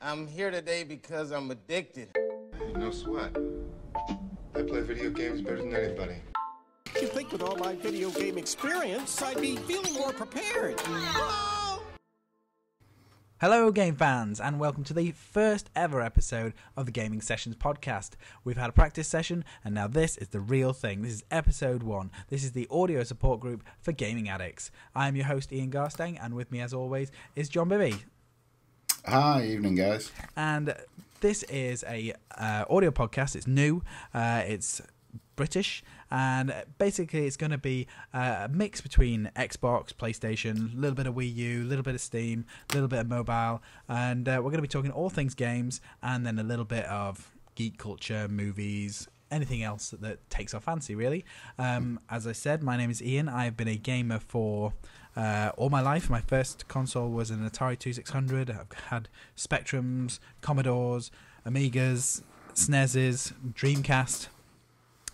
I'm here today because I'm addicted. No sweat. I play video games better than anybody. You'd think with all my video game experience, I'd be feeling more prepared. Oh! Hello game fans, and welcome to the first ever episode of the Gaming Sessions podcast. We've had a practice session and now this is the real thing. This is episode 1. This is the audio support group for gaming addicts. I am your host Ian Garstang, and with me as always is John Bibby. Hi, evening guys. And this is a audio podcast. It's new, it's British, and basically it's going to be a mix between Xbox, PlayStation, a little bit of Wii U, a little bit of Steam, a little bit of mobile, and we're going to be talking all things games, and then a little bit of geek culture, movies, anything else that takes our fancy, really. As I said, my name is Ian. I've been a gamer for all my life. My first console was an Atari 2600. I've had Spectrums, Commodores, Amigas, SNESes, Dreamcast.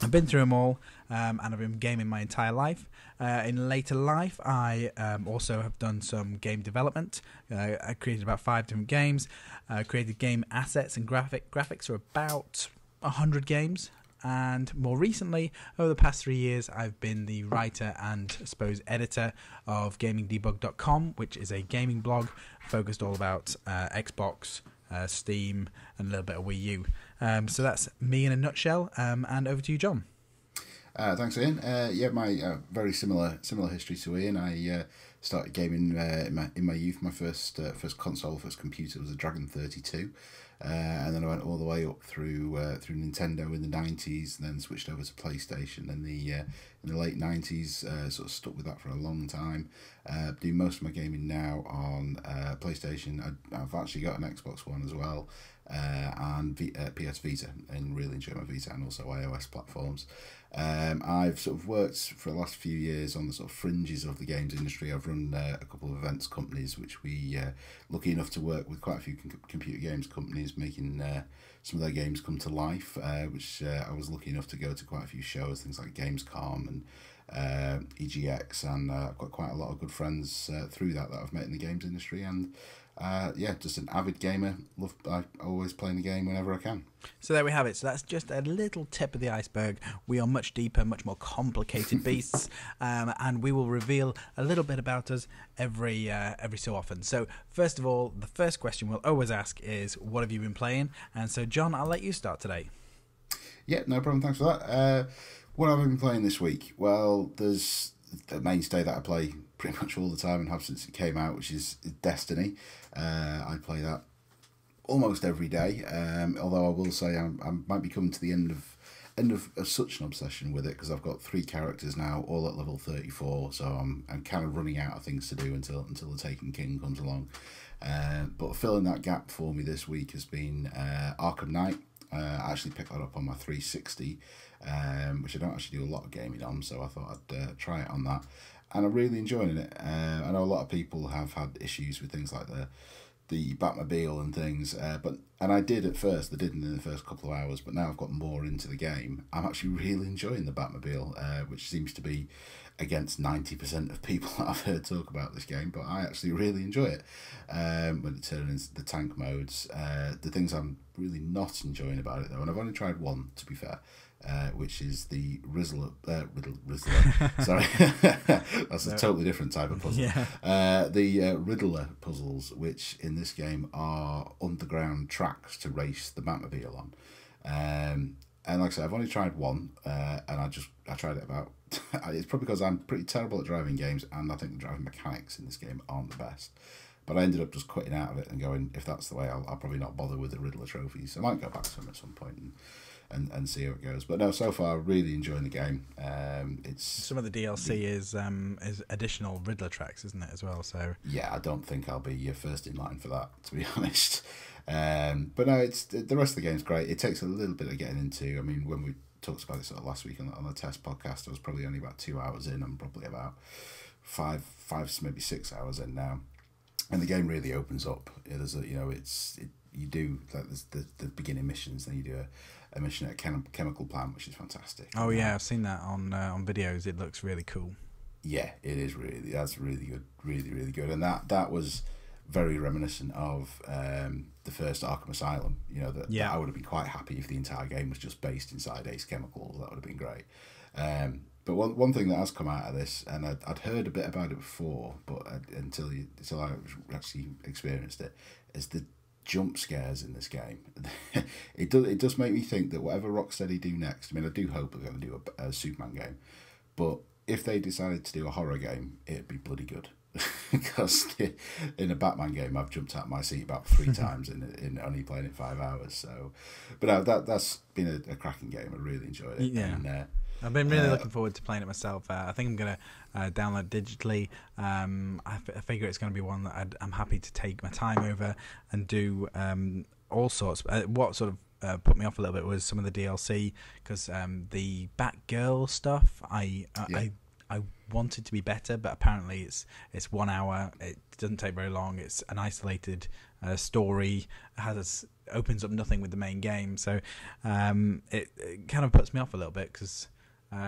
I've been through them all, and I've been gaming my entire life. In later life, I also have done some game development. I created about 5 different games. I created game assets and graphics for about 100 games. And more recently, over the past 3 years, I've been the writer and, I suppose, editor of GamingDebug.com, which is a gaming blog focused all about Xbox, Steam, and a little bit of Wii U. So that's me in a nutshell, and over to you, John. Thanks, Ian. My very similar history to Ian. I started gaming in my youth. My first console, first computer was a Dragon 32, and then I went all the way up through Nintendo in the 90s, and then switched over to PlayStation in the late 90s. Sort of stuck with that for a long time. Do most of my gaming now on PlayStation. I've actually got an Xbox One as well. And PS Vita, and really enjoy my Vita and also iOS platforms. I've sort of worked for the last few years on the sort of fringes of the games industry. I've run a couple of events companies, which we lucky enough to work with quite a few computer games companies, making some of their games come to life, which I was lucky enough to go to quite a few shows, things like Gamescom and EGX, and I've got quite a lot of good friends through that I've met in the games industry, and just an avid gamer. I always playing the game whenever I can. So there we have it. So that's just a little tip of the iceberg. We are much deeper, much more complicated beasts, and we will reveal a little bit about us every so often. So first of all, the first question we'll always ask is, what have you been playing? And so John, I'll let you start today. Yeah, no problem. Thanks for that. What have I been playing this week? Well, there's the mainstay that I play pretty much all the time and have since it came out, which is Destiny. I play that almost every day, although I will say I might be coming to the end of such an obsession with it, because I've got 3 characters now, all at level 34, so I'm kind of running out of things to do until the Taken King comes along. But filling that gap for me this week has been Arkham Knight. I actually picked that up on my 360, which I don't actually do a lot of gaming on, so I thought I'd try it on that. And I'm really enjoying it. I know a lot of people have had issues with things like the Batmobile and things, and I did at first. I didn't in the first couple of hours, but now I've got more into the game. I'm actually really enjoying the Batmobile, which seems to be against 90% of people that I've heard talk about this game, but I actually really enjoy it. When it turns into the tank modes, the things I'm really not enjoying about it though, and I've only tried one to be fair, which is the Riddler. Sorry, that's a totally different type of puzzle. Yeah. The Riddler puzzles, which in this game are underground tracks to race the Batmobile on. And like I said, I've only tried one, and I tried it about. It's probably because I'm pretty terrible at driving games, and I think the driving mechanics in this game aren't the best. But I ended up just quitting out of it and going, if that's the way, I'll probably not bother with the Riddler trophies. I might go back to them at some point and see how it goes. But no, so far really enjoying the game. It's some of the DLC is additional Riddler tracks, isn't it, as well? So yeah, I don't think I'll be first in line for that, to be honest. But no, it's the rest of the game's great. It takes a little bit of getting into. I mean, when we talked about it sort of last week on the test podcast, I was probably only about 2 hours in. I'm probably about five, maybe 6 hours in now. And the game really opens up. There's you do like the beginning missions, then you do a mission at a chemical plant, which is fantastic. Oh yeah, I've seen that on videos. It looks really cool. Yeah, it is that's really good, really good. And that was very reminiscent of the first Arkham Asylum. You know, that I would have been quite happy if the entire game was just based inside Ace Chemicals. That would have been great. But one thing that has come out of this, and I'd heard a bit about it before, but until I actually experienced it, is the jump scares in this game. It does make me think that whatever Rocksteady do next, I mean, I do hope they're going to do a Superman game, but if they decided to do a horror game, it'd be bloody good. Because in a Batman game, I've jumped out of my seat about 3 times in only playing it 5 hours. So, but that's been a cracking game. I really enjoyed it. Yeah. And, I've been really looking forward to playing it myself. I think I'm going to download digitally. I figure it's going to be one that I'm happy to take my time over and do all sorts. What sort of put me off a little bit was some of the DLC, because the Batgirl stuff, I wanted to be better, but apparently it's 1 hour. It doesn't take very long. It's an isolated story. Opens up nothing with the main game, so it kind of puts me off a little bit, because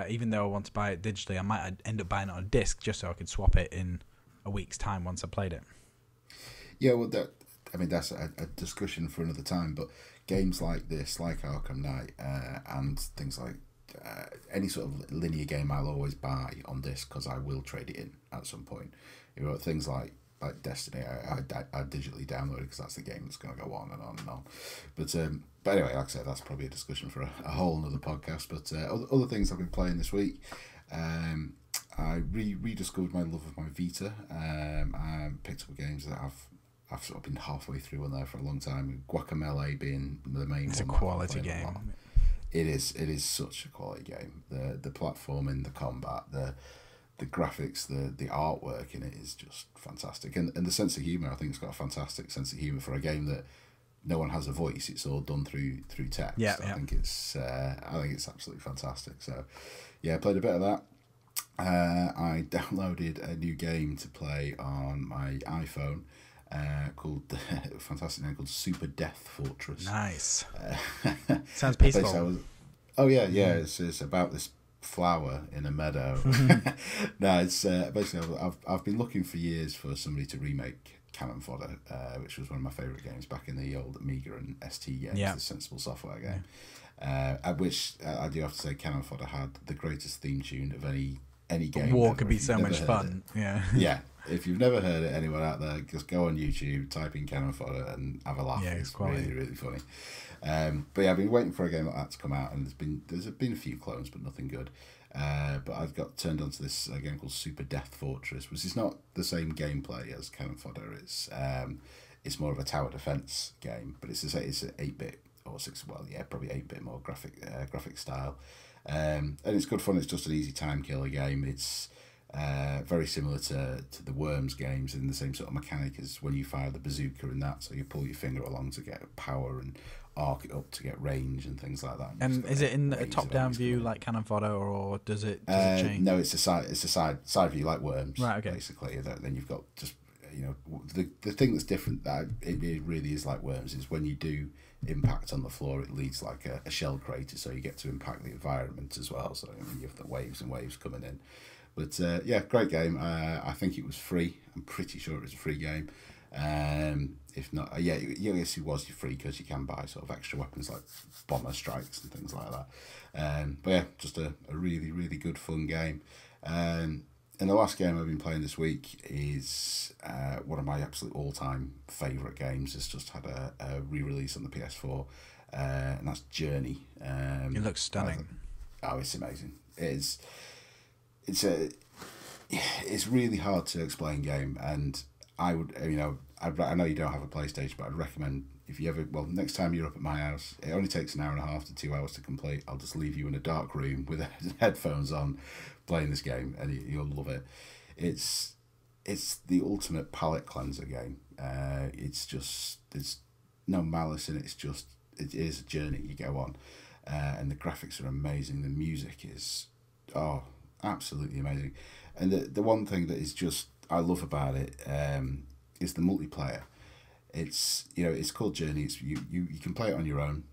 even though I want to buy it digitally, I might end up buying it on a disc just so I could swap it in a week's time once I played it. Yeah, well, that's a discussion for another time. But games like this, like Arkham Knight, and things like any sort of linear game, I'll always buy on disc because I will trade it in at some point. You know, things like Destiny, I digitally download it because that's the game that's going to go on and on and on. But anyway, like I said, that's probably a discussion for a whole another podcast. But other things I've been playing this week, I rediscovered my love of my Vita. I picked up games that I've sort of been halfway through on there for a long time. Guacamelee being the main. It's a quality game. It is such a quality game. The platforming, the combat, the graphics, the artwork in it is just fantastic, and the sense of humour. I think it's got a fantastic sense of humour for a game that no one has a voice. It's all done through text. I think it's absolutely fantastic. So yeah, I played a bit of that. I downloaded a new game to play on my iPhone called a fantastic name called Super Death Fortress. Nice. Sounds peaceful. It's about this flower in a meadow. No, it's basically I've been looking for years for somebody to remake Cannon Fodder, which was one of my favourite games back in the old Amiga and ST games, the Sensible Software game. At which I do have to say Cannon Fodder had the greatest theme tune of any game. War could be so much fun. Yeah. If you've never heard it, anyone out there, just go on YouTube, type in Cannon Fodder and have a laugh. Yeah, it's really, really funny. But yeah, I've been waiting for a game like that to come out, and there's been a few clones, but nothing good. But I've got turned onto this game called Super Death Fortress, which is not the same gameplay as Cannon Fodder. It's more of a tower defense game, but it's an 8-bit or 6, probably 8-bit more graphic style, and it's good fun. It's just an easy time killer game. It's very similar to the Worms games, in the same sort of mechanic as when you fire the bazooka and that. So you pull your finger along to get power and arc it up to get range and things like that. And is it in a top-down view like Cannon Fodder, or does it change? No, it's a side view like Worms. Right. Okay. Basically, then you've got just the thing that's different, that it really is like Worms, is when you do impact on the floor, it leads like a shell crater, so you get to impact the environment as well. So you have the waves and waves coming in. But great game. I think it was free. I'm pretty sure it was a free game. If not, yes, it was free because you can buy sort of extra weapons like bomber strikes and things like that. But yeah, just a really, really good fun game. And the last game I've been playing this week is one of my absolute all-time favourite games. It's just had a re-release on the PS4, and that's Journey. It looks stunning. It's amazing. It's really hard to explain game, and I would, I know you don't have a PlayStation, but I'd recommend, if you ever, next time you're up at my house, it only takes 1.5 hours to 2 hours to complete. I'll just leave you in a dark room with headphones on, playing this game, and you'll love it. It's the ultimate palate cleanser game. There's no malice in it. It is a journey you go on, and the graphics are amazing. The music is absolutely amazing, and the one thing that is just I love about it is the multiplayer. It's called Journey. You can play it on your own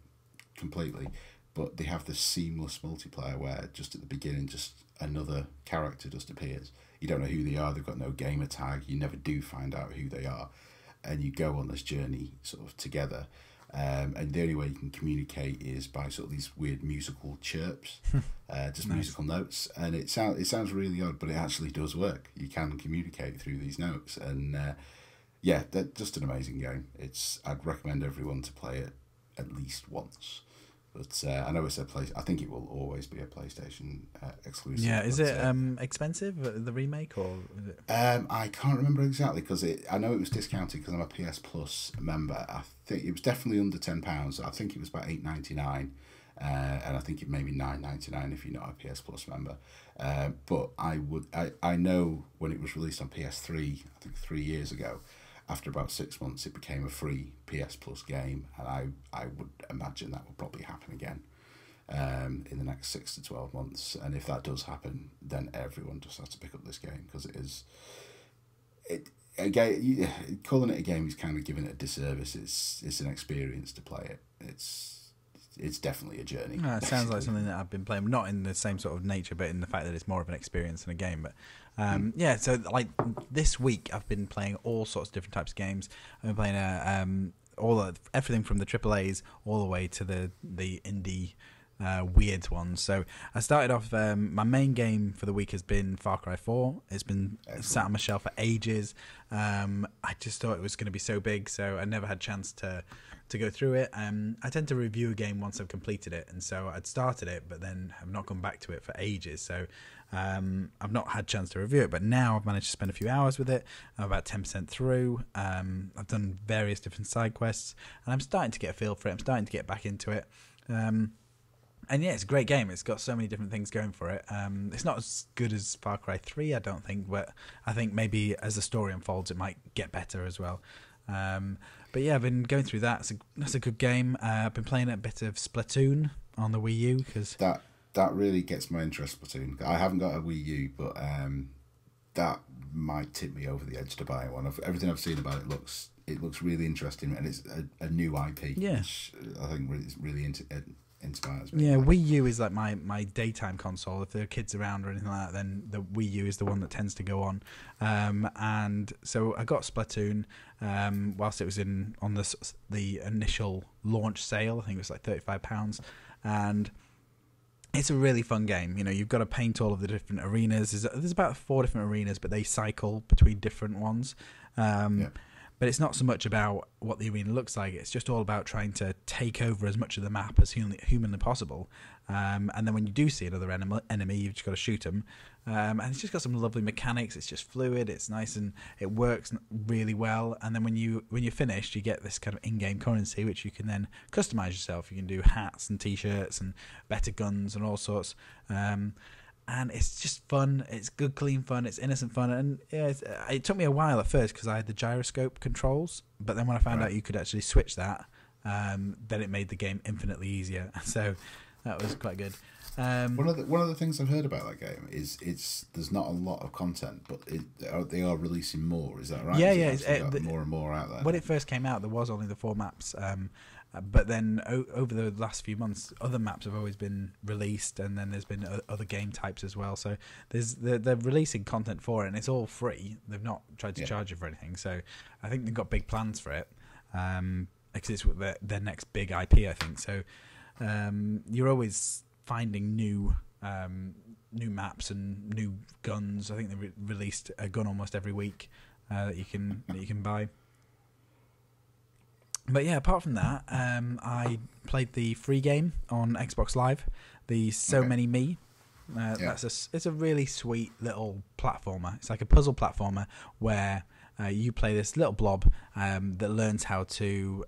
completely, but they have this seamless multiplayer where just at the beginning, just another character just appears. You don't know who they are. They've got no gamer tag. You never do find out who they are, and you go on this journey sort of together. And the only way you can communicate is by sort of these weird musical chirps, just Nice. musical notes. And it sounds really odd, but it actually does work. You can communicate through these notes, and yeah, that's just an amazing game. I'd recommend everyone to play it at least once. But I know it's I think it will always be a PlayStation exclusive. Yeah, is but, it expensive, the remake, or is it? I can't remember exactly because I know it was discounted because I'm a PS Plus member. I think it was definitely under £10. I think it was about £8.99, and I think it may be £9.99 if you're not a PS Plus member. But I know when it was released on PS3, I think 3 years ago. After about 6 months, it became a free PS Plus game, and I would imagine that will probably happen again in the next 6 to 12 months. And if that does happen, then everyone just has to pick up this game because calling it a game is kind of giving it a disservice. It's an experience to play it. It's definitely a journey. No, it sounds like something that I've been playing, not in the same sort of nature, but in the fact that it's more of an experience than a game. But yeah, so like this week I've been playing all sorts of different types of games. I've been playing everything from the AAAs all the way to the indie weird ones. So I started off, my main game for the week has been Farcry 4. It's been sat on my shelf for ages. I just thought it was going to be so big, so I never had a chance to go through it. I tend to review a game once I've completed it, and so I'd started it but then have not gone back to it for ages, so I've not had a chance to review it, but now I've managed to spend a few hours with it. I'm about 10% through. I've done various different side quests, and I'm starting to get a feel for it. I'm starting to get back into it. And yeah, it's a great game. It's got so many different things going for it. It's not as good as Far Cry 3, I don't think, but I think maybe as the story unfolds, it might get better as well. But yeah, I've been going through that. That's a good game. I've been playing a bit of Splatoon on the Wii U because that really gets my interest. Splatoon. I haven't got a Wii U, but that might tip me over the edge to buy one. Everything I've seen about it looks really interesting, and it's a new IP. Yeah. Which I think really inspires me. Yeah, Wii U is like my daytime console. If there are kids around or anything like that, then the Wii U is the one that tends to go on. And so I got Splatoon whilst it was on the initial launch sale. I think it was like £35, and it's a really fun game. You know, you've got to paint all of the different arenas. There's about 4 different arenas, but they cycle between different ones. But it's not so much about what the arena looks like. It's just all about trying to take over as much of the map as humanly possible. And then when you do see another enemy, you've just got to shoot them. And it's just got some lovely mechanics. It's just fluid. It's nice and it works really well. And then when you're finished, you get this kind of in-game currency, which you can then customize yourself. You can do hats and T-shirts and better guns and all sorts. And it's just fun. It's good, clean fun. It's innocent fun. And yeah, it took me a while at first because I had the gyroscope controls. But then when I found out you could actually switch that, then it made the game infinitely easier. So that was quite good. One of the things I've heard about that game is there's not a lot of content, but they are releasing more. Is that right? Yeah, It's yeah. more and more out there. When it first came out, there was only the 4 maps. But then over the last few months, other maps have always been released, and then there's been other game types as well. So they're releasing content for it, and it's all free. They've not tried to charge you for anything. So I think they've got big plans for it, because it's their next big IP, I think. So you're always finding new maps and new guns. I think they released a gun almost every week that you can buy. But yeah, apart from that, I played the free game on Xbox Live, the So Many Me. It's a really sweet little platformer. It's like a puzzle platformer where you play this little blob that learns how to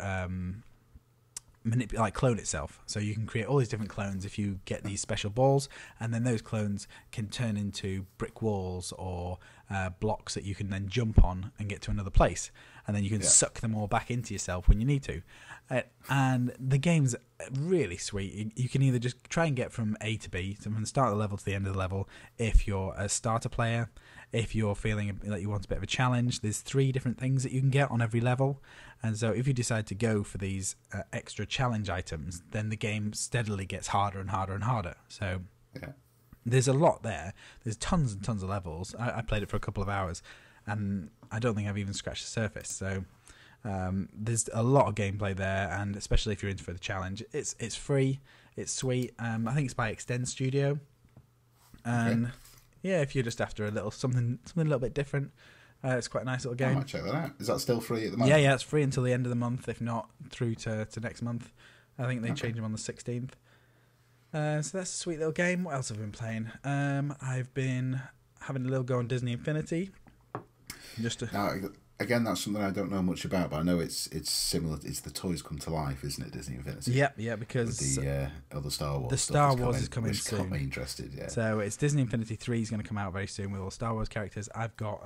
clone itself. So you can create all these different clones if you get these special balls, and then those clones can turn into brick walls or blocks that you can then jump on and get to another place, and then you can suck them all back into yourself when you need to. And the game's really sweet. You can either just try and get from A to B, so from the start of the level to the end of the level, if you're a starter player. If you're feeling like you want a bit of a challenge, there's 3 different things that you can get on every level. And so if you decide to go for these extra challenge items, then the game steadily gets harder and harder and harder. So there's a lot there. There's tons and tons of levels. I played it for a couple of hours, and I don't think I've even scratched the surface. So There's a lot of gameplay there, and especially if you're in for the challenge, it's free, it's sweet. I think it's by Extend Studio, and yeah, if you're just after a little something a little bit different, it's quite a nice little game. I might check that out. Is that still free at the moment? Yeah, it's free until the end of the month, if not through to next month. I think they change them on the 16th. So that's a sweet little game. What else have I been playing? I've been having a little go on Disney Infinity. Now, again, that's something I don't know much about, but I know it's similar. It's the Toys Come to Life, isn't it? Disney Infinity. Yeah, because with the other Star Wars. The Star Wars is coming soon. Which got me interested. Yeah. So it's Disney Infinity 3 is going to come out very soon with all Star Wars characters. I've got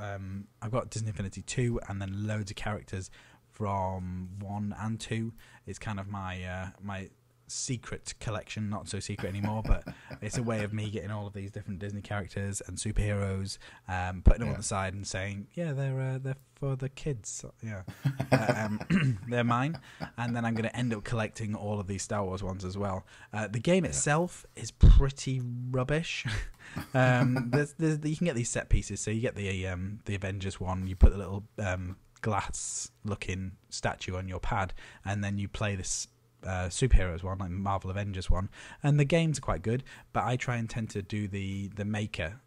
Disney Infinity 2 and then loads of characters from 1 and 2. It's kind of my my secret collection, not so secret anymore, but it's a way of me getting all of these different Disney characters and superheroes, putting them on the side and saying, yeah, they're for the kids, yeah, they're mine, and then I'm going to end up collecting all of these Star Wars ones as well. The game itself is pretty rubbish. You can get these set pieces, so you get the Avengers one, you put the little glass-looking statue on your pad, and then you play this superheroes one, like Marvel Avengers one, and the games are quite good, but I try and tend to do the maker,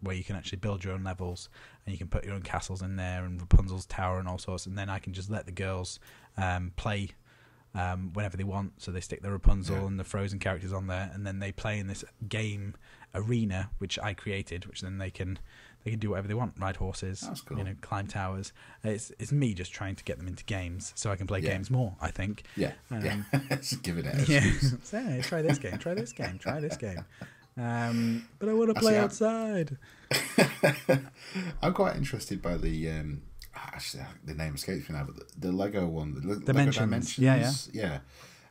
where you can actually build your own levels and you can put your own castles in there and Rapunzel's tower and all sorts, and then I can just let the girls play whenever they want, so they stick the Rapunzel and the Frozen characters on there, and then they play in this game arena which I created, which then they can do whatever they want, ride horses, that's cool. Climb towers. It's me just trying to get them into games so I can play games more, I think. Just giving it so, hey, try this game, try this game, try this game. But I want to play outside. I'm quite interested by the actually the name escapes me now, but the Lego one, the Dimensions. Lego Dimensions. Yeah.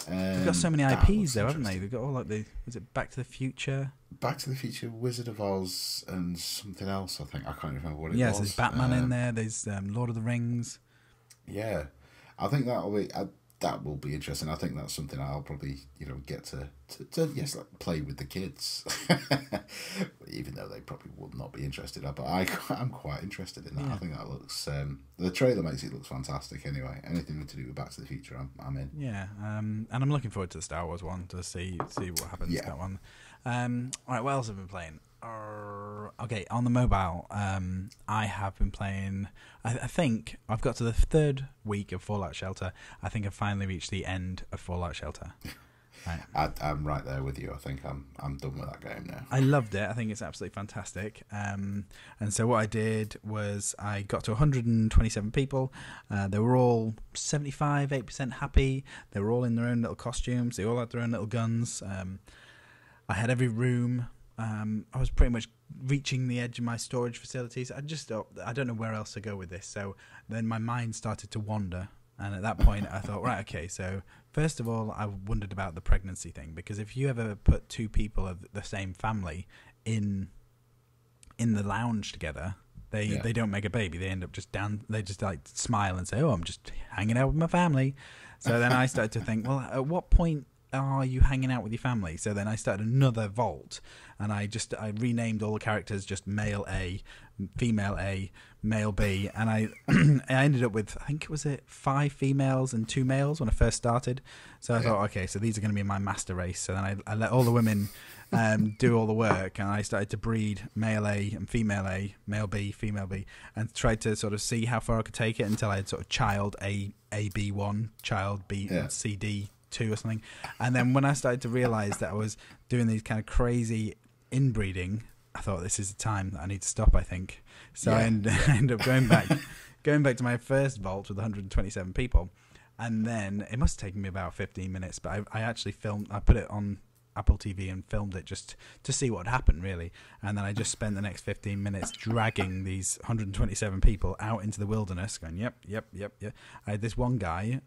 They've got so many IPs though, haven't they? They've got all like was it Back to the Future? Back to the Future, Wizard of Oz, and something else. I think I can't remember what it was. Yes, there's Batman in there. There's Lord of the Rings. Yeah, I think that will be interesting. I think that's something I'll probably get to play with the kids, even though they probably would not be interested. But I'm quite interested in that. I think that looks the trailer makes it look fantastic. Anyway, anything to do with Back to the Future, I'm in. Yeah, and I'm looking forward to the Star Wars one to see what happens to that one. All right, what else have I been playing? Okay, on the mobile, I have been playing. I think I've got to the 3rd week of Fallout Shelter. I think I've finally reached the end of Fallout Shelter. Right. I'm right there with you. I think I'm done with that game now. I loved it. I think it's absolutely fantastic. And so what I did was I got to 127 people. They were all 8% happy. They were all in their own little costumes. They all had their own little guns. I had every room. I was pretty much reaching the edge of my storage facilities. I don't know where else to go with this. So then my mind started to wander. And at that point, I thought, right, okay, so first of all, I wondered about the pregnancy thing. Because if you ever put 2 people of the same family in the lounge together, they don't make a baby. They end up they just like smile and say, oh, I'm just hanging out with my family. So then I started to think, well, at what point are you hanging out with your family? So then I started another vault, and I renamed all the characters just male A, female A, male B, and I ended up with, I think 5 females and 2 males when I first started. So I thought, okay, so these are going to be my master race. So then I let all the women do all the work, and I started to breed male A and female A, male B, female B, and tried to sort of see how far I could take it until I had sort of child AB1, child B, CD 2 or something. And then when I started to realize that I was doing these kind of crazy inbreeding, I thought, this is the time that I need to stop, I think. So I ended up going back to my first vault with 127 people, and then it must have taken me about 15 minutes, but I actually I put it on Apple TV and filmed it just to see what had happened, really. And then I just spent the next 15 minutes dragging these 127 people out into the wilderness, going, yep. I had this one guy,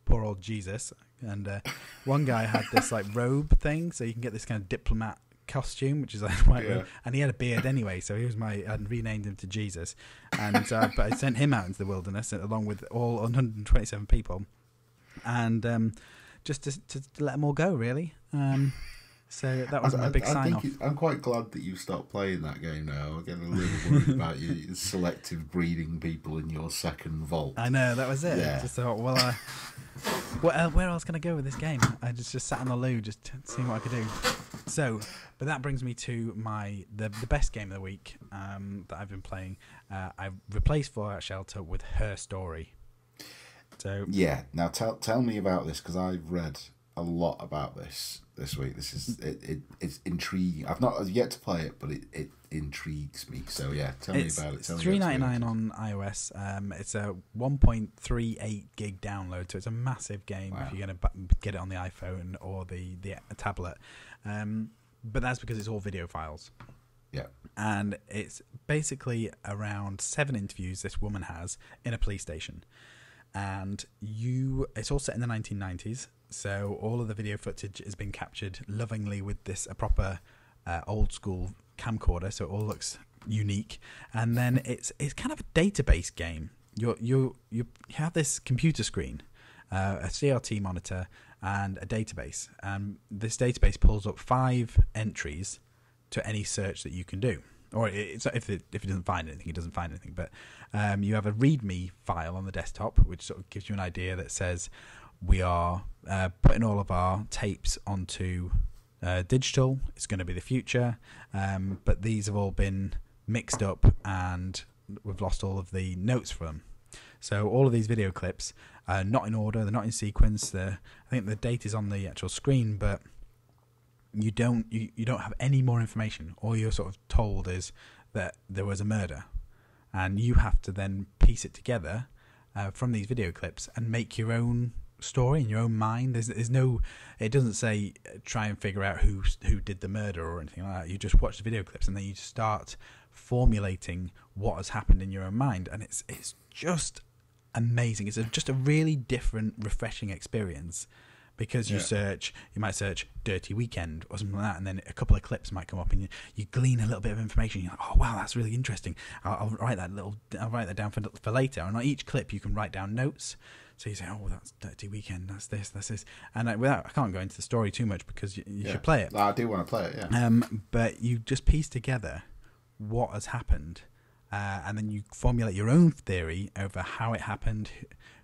poor old Jesus, and one guy had this like robe thing, so you can get this kind of diplomat costume, which is like white robe, and he had a beard anyway, so he was I'd renamed him to Jesus, and but I sent him out into the wilderness along with all 127 people, and just to let them all go, really. So that was my big sign-off. I'm quite glad that you stopped playing that game now. I'm getting a little worried about you selective breeding people in your second vault. I know, that was it. Yeah. Just thought, well, where else can I go with this game? I just sat on the loo, just seeing what I could do. So, but that brings me to the best game of the week that I've been playing. I've replaced Fallout Shelter with Her Story. So yeah, now tell me about this, because I've read a lot about this week. This is it's intriguing. I've not yet to play it, but it intrigues me. So yeah, tell me about it. It's $3.99 on iOS. It's a 1.38 gig download, so it's a massive game. Wow. If you're going to get it on the iPhone or the tablet. But that's because it's all video files. Yeah. And it's basically around 7 interviews this woman has in a police station. And it's all set in the 1990s. So all of the video footage has been captured lovingly with a proper old school camcorder, so it all looks unique. And then it's kind of a database game. You have this computer screen, a CRT monitor, and a database. And this database pulls up 5 entries to any search that you can do. Or if it doesn't find anything, it doesn't find anything. But you have a README file on the desktop, which sort of gives you an idea that says we are putting all of our tapes onto digital. It's going to be the future. But these have all been mixed up and we've lost all of the notes for them. So all of these video clips are not in order. They're not in sequence. I think the date is on the actual screen, but you don't have any more information. All you're sort of told is that there was a murder, and you have to then piece it together from these video clips and make your own story in your own mind. There's no, it doesn't say try and figure out who did the murder or anything like that. You just watch the video clips and then you start formulating what has happened in your own mind, and it's just amazing. It's just a really different, refreshing experience. Because you might search "dirty weekend" or something like that, and then a couple of clips might come up, and you glean a little bit of information. You're like, "Oh wow, that's really interesting. I'll write that down for later." And on each clip, you can write down notes. So you say, "Oh, that's "dirty weekend." That's this," and I can't go into the story too much because you should play it. I do want to play it. Yeah. But you just piece together what has happened, and then you formulate your own theory over how it happened,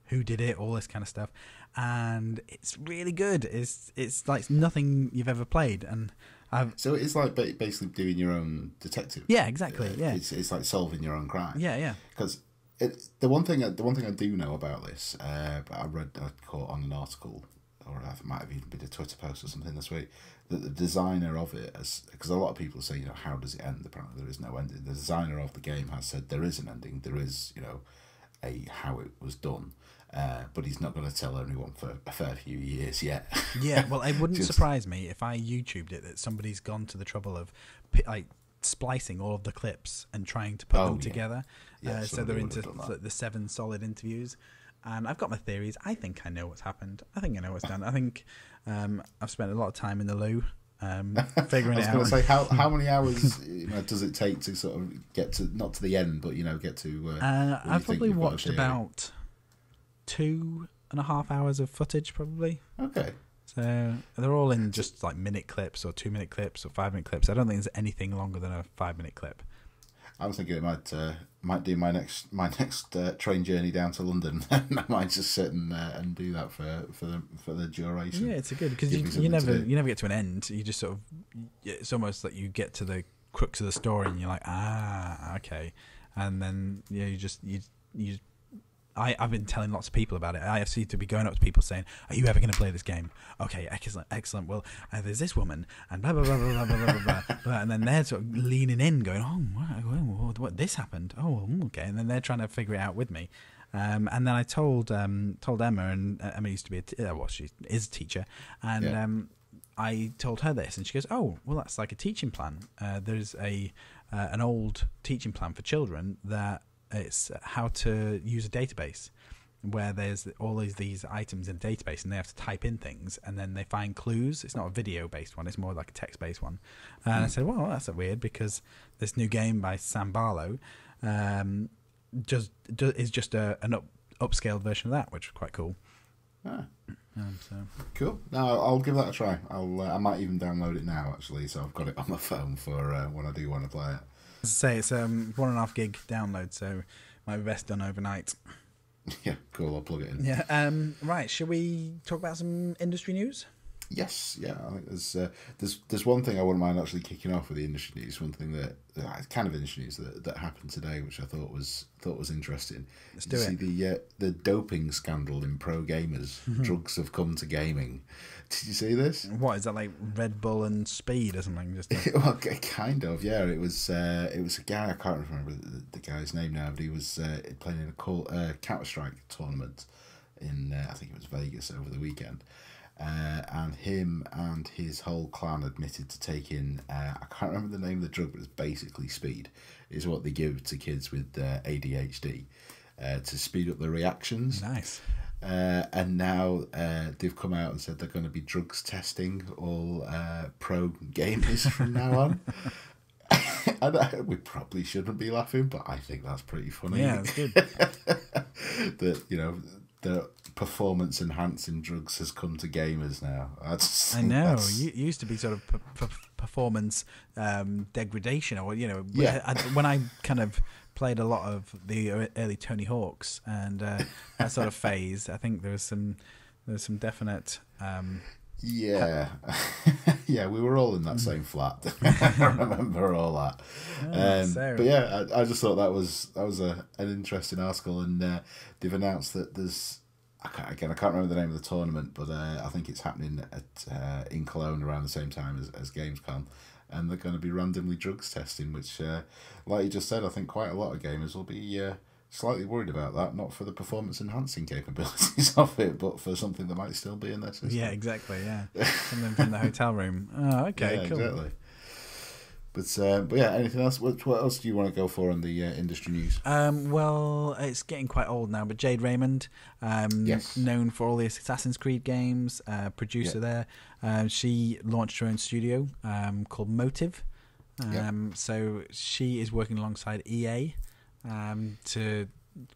who did it, all this kind of stuff. And it's really good. It's like nothing you've ever played, and so it's like basically doing your own detective. Yeah, exactly. Yeah, it's like solving your own crime. Yeah. Because the one thing I do know about this, I caught on an article, or it might have even been a Twitter post or something this week, that the designer of it, because a lot of people say, how does it end? Apparently there is no ending. The designer of the game has said there is an ending. There is, how it was done. But he's not going to tell anyone for a fair few years yet. Yeah, well, it wouldn't surprise me if I YouTubed it that somebody's gone to the trouble of splicing all of the clips and trying to put them together. Yeah, so they're into the 7 solid interviews. And I've got my theories. I think I know what's happened. I think I know what's done. I think I've spent a lot of time in the loo figuring it out. I was going to say, how many hours does it take to sort of get to, not to the end, but get to... I've probably watched about 2.5 hours of footage, probably. Okay. So they're all in just like minute clips or 2-minute clips or 5-minute clips. I don't think there's anything longer than a 5-minute clip. I was thinking it might do my next train journey down to London. I might just sit and do that for the duration. Yeah, it's good because you never get to an end. You just sort of, it's almost like you get to the crux of the story and you're like, okay, and then I've been telling lots of people about it. I seem to be going up to people saying, "Are you ever going to play this game?" Okay, excellent. Well, there's this woman, and blah blah blah blah blah blah blah blah. And then they're sort of leaning in, going, "Oh, what this happened? Oh, okay." And then they're trying to figure it out with me. And then I told Emma, and Emma used to be she is a teacher, and I told her this, and she goes, "Oh, well, that's like a teaching plan. There's an old teaching plan for children that." It's how to use a database where there's all these items in a database and they have to type in things and then they find clues. It's not a video-based one. It's more like a text-based one. And I said, well, that's weird because this new game by Sam Barlow is just an upscaled version of that, which is quite cool. So Cool. No, I'll give that a try. I might even download it now, actually, so I've got it on my phone for when I do want to play it. as I say, it's 1.5 gig download, so might be best done overnight. Yeah, cool. I'll plug it in. Yeah. Right. Shall we talk about some industry news? Yes, yeah. I think there's one thing I wouldn't mind actually kicking off with the industry news. One thing that kind of industry news that happened today, which I thought was interesting. Let's Did do you it. see the doping scandal in pro gamers? Drugs have come to gaming. Did you see this? What is that, like Red Bull and speed or something? Just Well, kind of, yeah. It was a guy, I can't remember the guy's name now, but he was playing in a Counter-Strike tournament in I think it was Vegas over the weekend. And him and his whole clan admitted to taking, I can't remember the name of the drug, but it's basically speed. It's what they give to kids with ADHD to speed up their reactions. nice. And now they've come out and said they're going to be drugs testing all pro gamers from now on. And we probably shouldn't be laughing, but I think that's pretty funny. Yeah, that's good. That, the performance enhancing drugs has come to gamers now. I know. You used to be sort of performance degradation, or Yeah. When I kind of played a lot of the early Tony Hawks and that sort of phase, I think there was some definite. Yeah, yeah, we were all in that same flat. I remember all that. But yeah, I just thought that was an interesting article, and they've announced that there's. I can't remember the name of the tournament, but I think it's happening in Cologne around the same time as Gamescom, and they're going to be randomly drugs testing, which, like you just said, I think quite a lot of gamers will be slightly worried about that, not for the performance enhancing capabilities of it, but for something that might still be in their system. Yeah, exactly. Yeah, something from the hotel room. Oh, okay, yeah, cool. Exactly. But yeah, anything else? What else do you want to go for on the industry news? Well, it's getting quite old now, but Jade Raymond, Yes. known for all the Assassin's Creed games, producer there, she launched her own studio called Motive. So she is working alongside EA to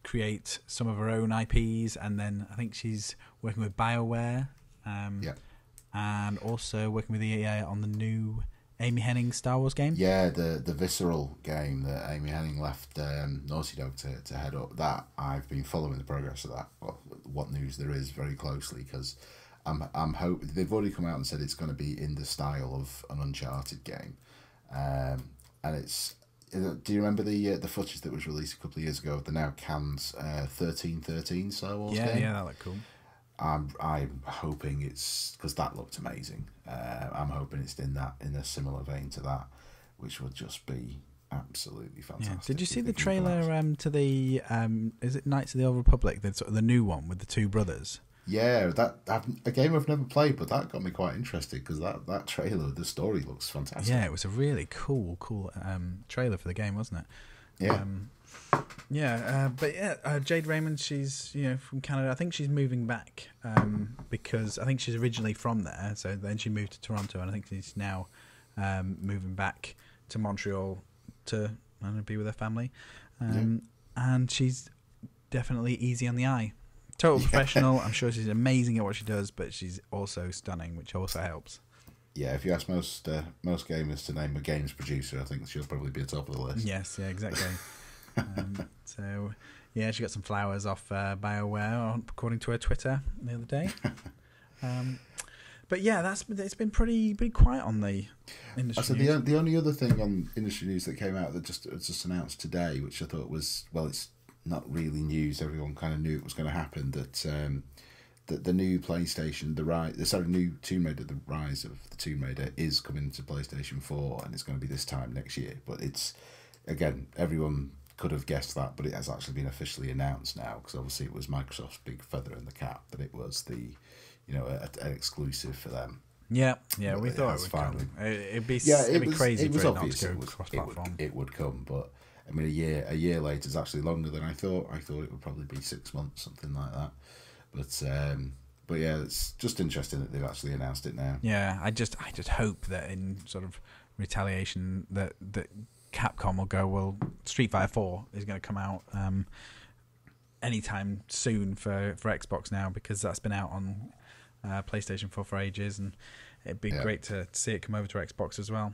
create some of her own IPs, and then I think she's working with BioWare, and also working with EA on the new Amy Hennig Star Wars game. Yeah, the Visceral game that Amy Hennig left Naughty Dog to head up. That I've been following the progress of that. Well, what news there is very closely, because I'm hoping they've already come out and said it's going to be in the style of an Uncharted game, and it's. Do you remember the footage that was released a couple of years ago of the now canned 1313 Star Wars game? Yeah, that looked cool. I'm hoping it's, because that looked amazing. I'm hoping it's in a similar vein to that, which would just be absolutely fantastic. Yeah. Did you see the trailer to the is it Knights of the Old Republic, the sort of the new one with the two brothers? Yeah, a game I've never played, but that got me quite interested, because that trailer, the story looks fantastic. Yeah, it was a really cool trailer for the game, wasn't it? Yeah. But Jade Raymond, she's from Canada. I think she's moving back because I think she's originally from there. So then she moved to Toronto, and I think she's now moving back to Montreal to be with her family. And she's definitely easy on the eye. Total professional. I'm sure she's amazing at what she does, but she's also stunning, which also helps. Yeah, if you ask most gamers to name a games producer, I think she'll probably be at the top of the list. Yes, yeah, exactly. So, yeah, she got some flowers off BioWare, according to her Twitter the other day. But yeah, it's been pretty quiet on the industry news. The only other thing on industry news that came out that just announced today, which I thought was, well, it's not really news. Everyone kind of knew it was going to happen. That the new PlayStation, new Tomb Raider, the Rise of the Tomb Raider, is coming to PlayStation 4, and it's going to be this time next year. But it's, again, everyone could have guessed that, but it has actually been officially announced now, because obviously it was Microsoft's big feather in the cap that it was the, an exclusive for them. Yeah, but we thought it would finally come. It'd be was crazy. It was for obvious it not to go cross-platform. it would come, but I mean, a year later is actually longer than I thought. I thought it would probably be 6 months, something like that. But yeah, it's just interesting that they've actually announced it now. Yeah, I just hope that in sort of retaliation that Capcom will go, well, Street Fighter 4 is going to come out anytime soon for Xbox now, because that's been out on PlayStation 4 for ages, and it'd be great to see it come over to Xbox as well.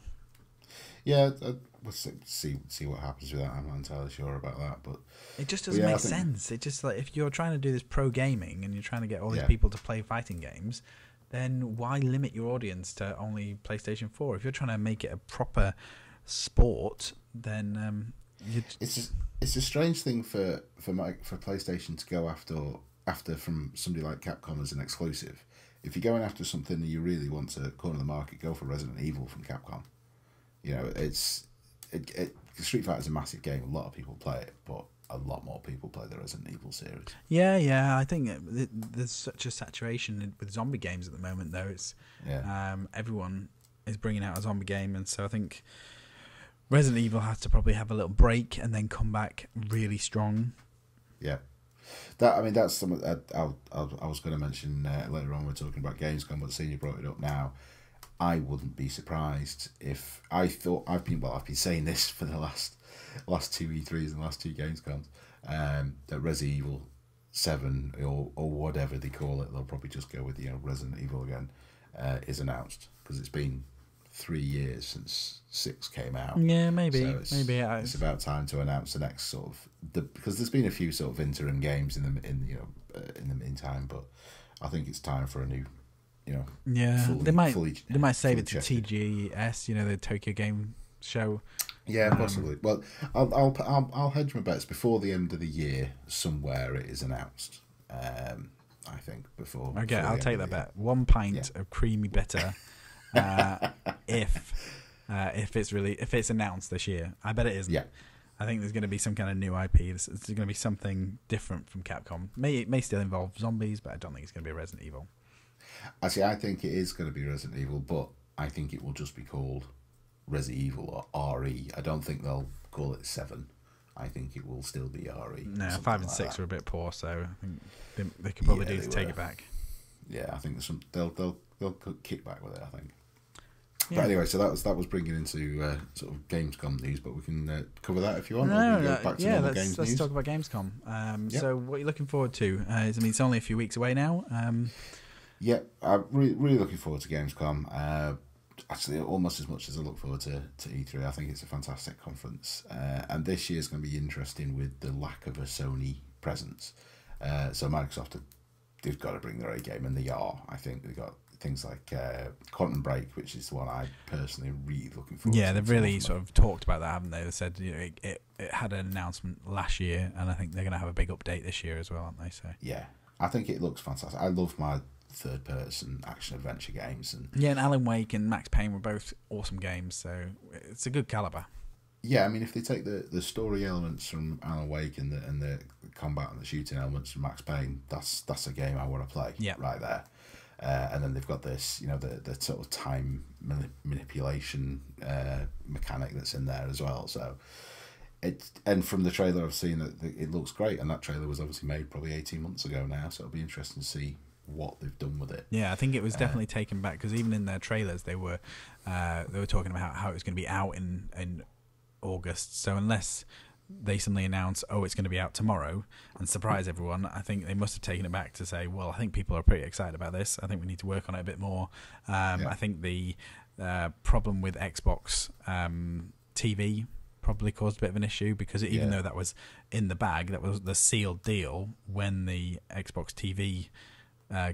Yeah, we'll see what happens with that. I'm not entirely sure about that, but it just doesn't make sense. It just, like, if you're trying to do this pro gaming and you're trying to get all these people to play fighting games, then why limit your audience to only PlayStation 4? If you're trying to make it a proper sport, then it's a strange thing for PlayStation to go after from somebody like Capcom as an exclusive. If you're going after something that you really want to corner the market, go for Resident Evil from Capcom. You know, Street Fighter is a massive game. A lot of people play it, but a lot more people play the Resident Evil series. Yeah. I think there's such a saturation with zombie games at the moment, though. It's everyone is bringing out a zombie game, and so I think Resident Evil has to probably have a little break and then come back really strong. Yeah. That's something I was going to mention later on. We're talking about Gamescom, but seeing you brought it up now, I wouldn't be surprised if I've been saying this for the last two E3s and the last two Gamescoms, that Resident Evil 7 or whatever they call it, they'll probably just go with Resident Evil again, is announced, because it's been 3 years since 6 came out. Yeah, maybe. So it's about time to announce the next sort of because there's been a few sort of interim games in the meantime, but I think it's time for a new. They might save it to TGS, the Tokyo Game Show. Yeah, possibly. Well, I'll hedge my bets before the end of the year. Somewhere it is announced. I think before. Okay, I'll take that bet. 1 pint of creamy bitter. If it's announced this year, I bet it isn't. Yeah. I think there's going to be some kind of new IP. There's going to be something different from Capcom. It may still involve zombies, but I don't think it's going to be Resident Evil. Actually, I think it is going to be Resident Evil, but I think it will just be called Resident Evil or RE. I don't think they'll call it 7. I think it will still be RE. No, 5 and 6 are a bit poor, so I think they could probably take it back. Yeah, I think they'll kick back with it, I think. Yeah. But anyway, so that was bringing into sort of Gamescom news, but we can cover that if you want. Let's talk about Gamescom. So what are you looking forward to? It's only a few weeks away now. Yeah, I'm really looking forward to Gamescom. Actually, almost as much as I look forward to E3. I think it's a fantastic conference. And this year's going to be interesting with the lack of a Sony presence. So Microsoft, they've got to bring their A game, and they are. I think they've got things like Quantum Break, which is the one I personally really looking forward to. Yeah, they've really sort of talked about that, haven't they? They said it had an announcement last year, and I think they're going to have a big update this year as well, aren't they? So yeah, I think it looks fantastic. I love my third-person action-adventure games. And Alan Wake and Max Payne were both awesome games, so it's a good calibre. Yeah, I mean, if they take the story elements from Alan Wake and the combat and the shooting elements from Max Payne, that's a game I want to play right there. And then they've got this, the sort of time manipulation mechanic that's in there as well. So and from the trailer I've seen, that it looks great, and that trailer was obviously made probably 18 months ago now, so it'll be interesting to see what they've done with it. Yeah, I think it was definitely taken back, because even in their trailers they were talking about how it was going to be out in August. So unless they suddenly announce, it's going to be out tomorrow and surprise everyone, I think they must have taken it back to say, well, I think people are pretty excited about this. I think we need to work on it a bit more. I think the problem with Xbox TV probably caused a bit of an issue, because even though that was in the bag, that was the sealed deal, when the Xbox TV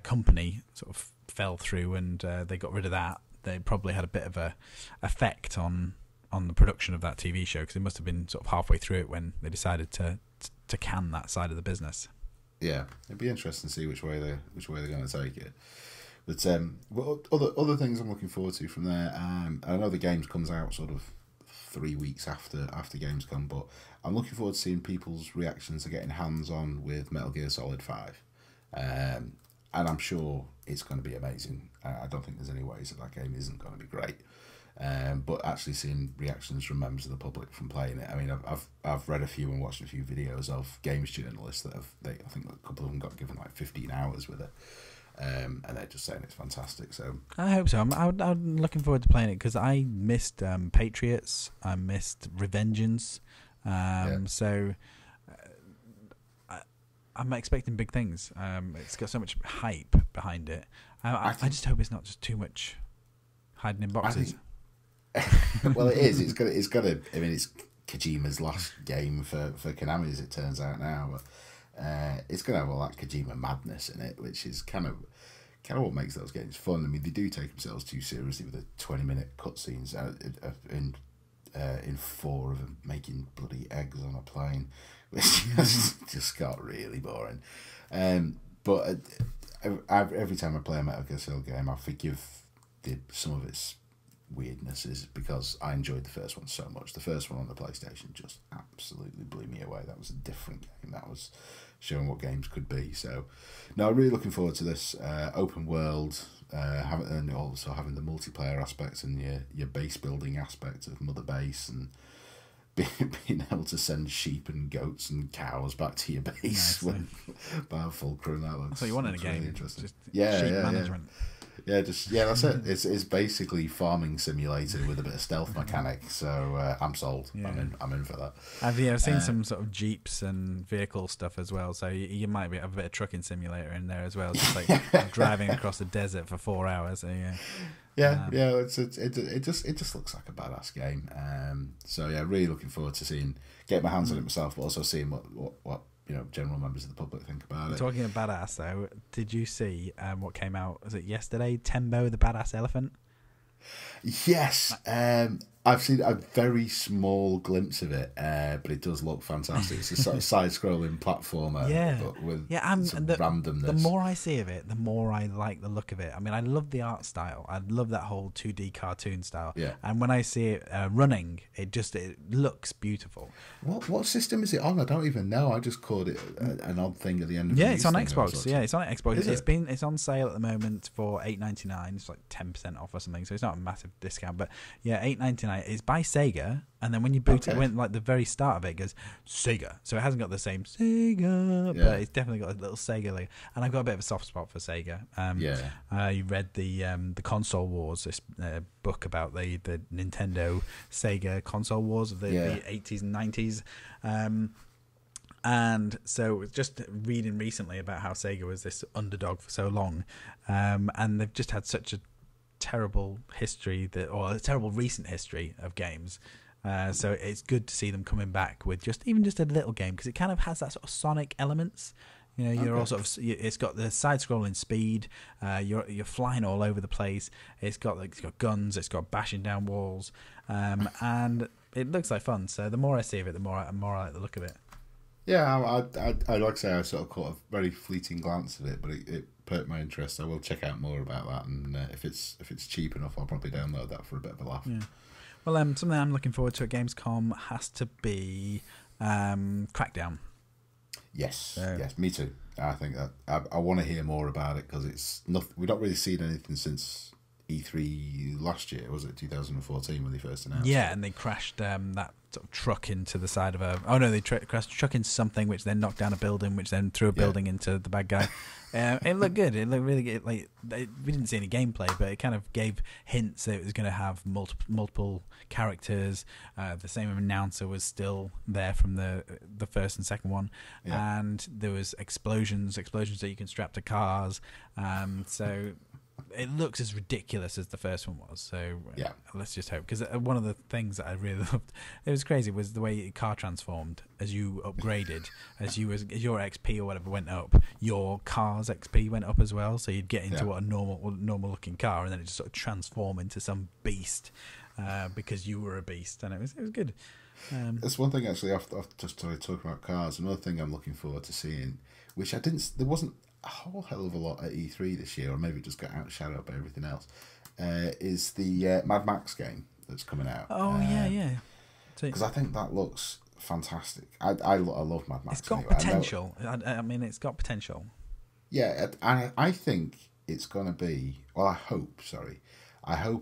company sort of fell through and they got rid of that, they probably had a bit of a effect on the production of that TV show, because it must have been sort of halfway through it when they decided to can that side of the business. Yeah, it'd be interesting to see which way they're going to take it. But other things I'm looking forward to from there. I know the games comes out sort of 3 weeks after Gamescom, but I'm looking forward to seeing people's reactions to getting hands on with Metal Gear Solid 5. And I'm sure it's going to be amazing. I don't think there's any ways that game isn't going to be great. But actually seeing reactions from members of the public from playing it, I mean, I've read a few and watched a few videos of games journalists that I think a couple of them got given like 15 hours with it, and they're just saying it's fantastic. So I hope so. I'm looking forward to playing it, because I missed Patriots, I missed Revengeance, so I'm expecting big things. It's got so much hype behind it. I just hope it's not just too much hiding in boxes. Well, it is. It's got to. I mean, it's Kojima's last game for Konami, as it turns out now. But it's going to have all that Kojima madness in it, which is kind of what makes those games fun. I mean, they do take themselves too seriously with the 20-minute cutscenes in 4 of them making bloody eggs on a plane, which just got really boring. But every time I play a Metal Gear Solid game, I forgive some of its weirdnesses because I enjoyed the first one so much. The first one on the PlayStation just absolutely blew me away. That was a different game. That was showing what games could be. So, no, really looking forward to this open world, and also having the multiplayer aspects and your base building aspect of Mother Base, and being able to send sheep and goats and cows back to your base by a full crew. That's what you want in a game. Really interesting. Just sheep management. Yeah, that's it. It's basically farming simulator with a bit of stealth mechanic. So I'm sold. Yeah. I'm in for that. I've seen some sort of jeeps and vehicle stuff as well. So you might have a bit of trucking simulator in there as well, just like driving across the desert for 4 hours. So yeah. It just looks like a badass game. So yeah, really looking forward to getting my hands on it myself, but also seeing what general members of the public think about it. Talking of badass, though, did you see what came out? Was it yesterday? Tembo, the Badass Elephant? Yes. I've seen a very small glimpse of it, but it does look fantastic. It's a sort of side-scrolling platformer, but with some randomness. The more I see of it, the more I like the look of it. I mean, I love the art style. I love that whole 2D cartoon style. Yeah. And when I see it running, it looks beautiful. What system is it on? I don't even know. I just called it an odd thing at the end of the it's on Xbox. Yeah, it's on Xbox. Is it? It's on sale at the moment for $8.99. It's like 10% off or something. So it's not a massive discount, but yeah, $8.99. It's by Sega, and then when you boot it, when like the very start of it goes Sega, so it hasn't got the same Sega, but it's definitely got a little Sega like, and I've got a bit of a soft spot for Sega. You read the Console Wars, this book about the Nintendo Sega console wars of the 80s and 90s. And so just reading recently about how Sega was this underdog for so long, and they've just had such a terrible history or a terrible recent history of games, so it's good to see them coming back with just a little game, because it kind of has that sort of Sonic elements. You're all sort of, it's got the side-scrolling speed. You're flying all over the place. It's got guns. It's got bashing down walls, and it looks like fun. So the more I see of it, the more I like the look of it. Yeah, I like to say I sort of caught a very fleeting glance at it, but it perked my interest. I will check out more about that, and if it's cheap enough, I'll probably download that for a bit of a laugh. Yeah. Well, something I'm looking forward to at Gamescom has to be Crackdown. Yes, me too. I think that I want to hear more about it, because it's we've not really seen anything since E3 last year. Was it 2014 when they first announced? Yeah, and they crashed that sort of truck into the side of a. Oh no, they crashed a truck into something, which then knocked down a building, which then threw a building into the bad guy. It looked good. It looked really good. Like, we didn't see any gameplay, but it kind of gave hints that it was going to have multiple characters. The same announcer was still there from the first and second one, and there was explosions that you can strap to cars. So it looks as ridiculous as the first one was. So let's just hope, because one of the things that I really loved, it was crazy, was the way car transformed as you upgraded, as your XP or whatever went up, your car's XP went up as well. So you'd get into a normal looking car, and then it just sort of transformed into some beast because you were a beast, and it was good. That's one thing actually. After just talking about cars, another thing I'm looking forward to seeing, which there wasn't a whole hell of a lot at E3 this year, or maybe it just got outshadowed by everything else, is the Mad Max game that's coming out. Oh, yeah. Because I think that looks fantastic. I love Mad Max. It's got potential. I mean, it's got potential. Yeah, I think it's going to be, well, I hope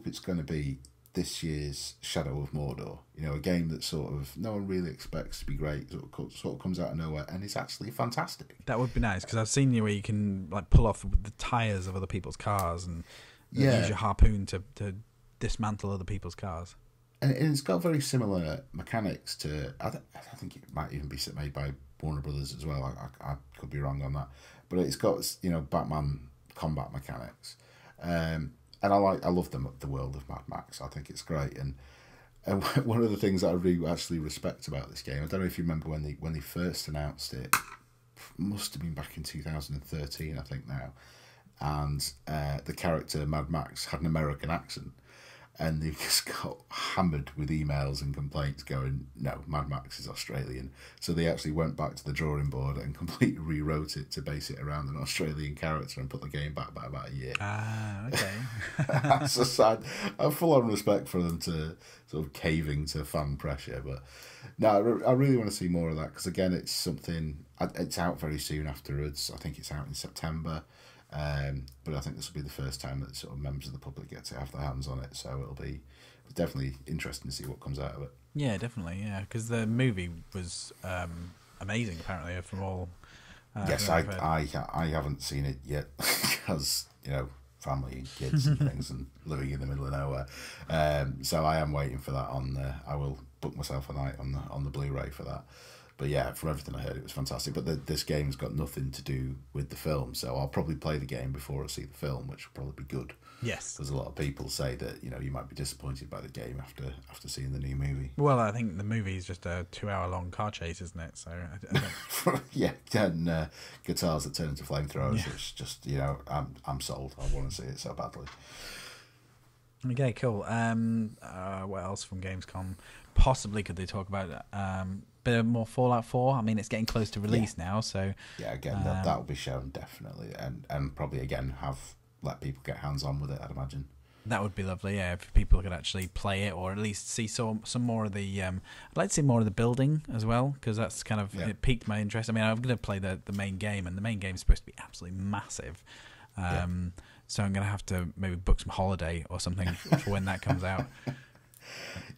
it's going to be this year's Shadow of Mordor. A game that sort of no one really expects to be great, sort of comes out of nowhere and is actually fantastic. That would be nice, because I've seen where you can like pull off the tires of other people's cars and use your harpoon to dismantle other people's cars. And it's got very similar mechanics to. I think it might even be made by Warner Brothers as well. I could be wrong on that, but it's got Batman combat mechanics. And I love the world of Mad Max. I think it's great. And one of the things that I really actually respect about this game, I don't know if you remember when they first announced it, must have been back in 2013, I think now. And the character Mad Max had an American accent. And they just got hammered with emails and complaints going, no, Mad Max is Australian. So they actually went back to the drawing board and completely rewrote it to base it around an Australian character and put the game back by about a year. Ah, okay. That's a sad. I have full on respect for them to sort of caving to fan pressure. But no, I really want to see more of that because, again, it's something, it's out very soon afterwards. I think it's out in September. But I think this will be the first time that sort of members of the public get to have their hands on it, so it'll be definitely interesting to see what comes out of it. Yeah, definitely, yeah, because the movie was amazing, apparently, from all... yes, I haven't seen it yet, because, family and kids and things and living in the middle of nowhere. So I am waiting for that I will book myself a night on the Blu-ray for that. But yeah, from everything I heard, it was fantastic. But this game's got nothing to do with the film, so I'll probably play the game before I see the film, which will probably be good. Yes. Because a lot of people say that, you might be disappointed by the game after seeing the new movie. Well, I think the movie is just a 2-hour-long car chase, isn't it? So I don't... Yeah, and guitars that turn into flamethrowers. Yeah. It's just, I'm sold. I want to see it so badly. Okay, cool. What else from Gamescom? Possibly could they talk about bit more Fallout 4? I mean, it's getting close to release now, so... Yeah, again, that will be shown, definitely. And probably, again, let people get hands-on with it, I'd imagine. That would be lovely, yeah, if people could actually play it, or at least see some more of the... I'd like to see more of the building as well, because that's kind of... Yeah. It piqued my interest. I mean, I'm going to play the main game, and the main game is supposed to be absolutely massive. So I'm going to have to maybe book some holiday or something for when that comes out.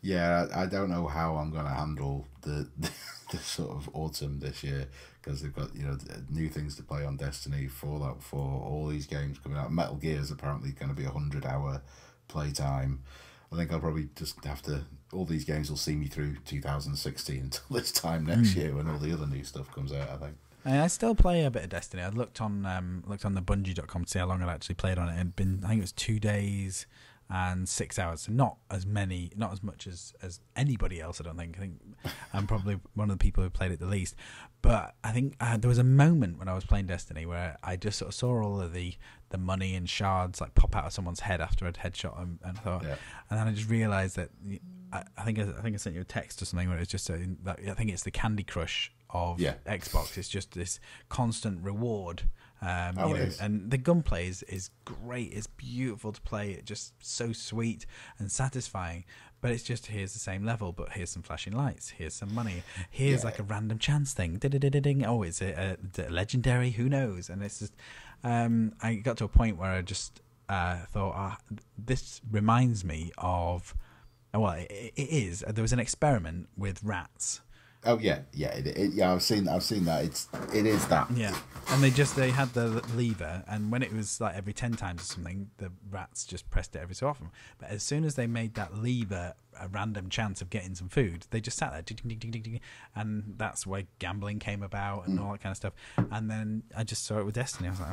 Yeah, I don't know how I'm going to handle the sort of autumn this year, because they've got new things to play on Destiny, Fallout 4, all these games coming out. Metal Gear is apparently going to be 100-hour playtime. I think I'll probably just have to. All these games will see me through 2016 until this time next year when all the other new stuff comes out, I think. I still play a bit of Destiny. I looked on the Bungie.com to see how long I'd actually played on it. It'd been, I think it was 2 days and 6 hours, so not as much as anybody else. I don't think. I think I'm probably one of the people who played it the least. But I think there was a moment when I was playing Destiny where I just sort of saw all of the money and shards like pop out of someone's head after I'd headshot them, and I thought, and then I just realised that I think I sent you a text or something where it's just saying that I think it's the Candy Crush of Xbox. It's just this constant reward. And the gunplay is great. It's beautiful to play. It's just so sweet and satisfying. But it's just, here's the same level, but here's some flashing lights. Here's some money. Here's like a random chance thing. Ding. Oh, is it a legendary? Who knows? And it's just, I got to a point where I just thought, this reminds me of, well, it is. There was an experiment with rats. Oh yeah. I've seen that. It is that. Yeah, and they had the lever, and when it was like every 10 times or something, the rats just pressed it every so often. But as soon as they made that lever a random chance of getting some food, they just sat there, ding, ding, ding, ding, ding, and that's where gambling came about and all that kind of stuff. And then I just saw it with Destiny. I was like,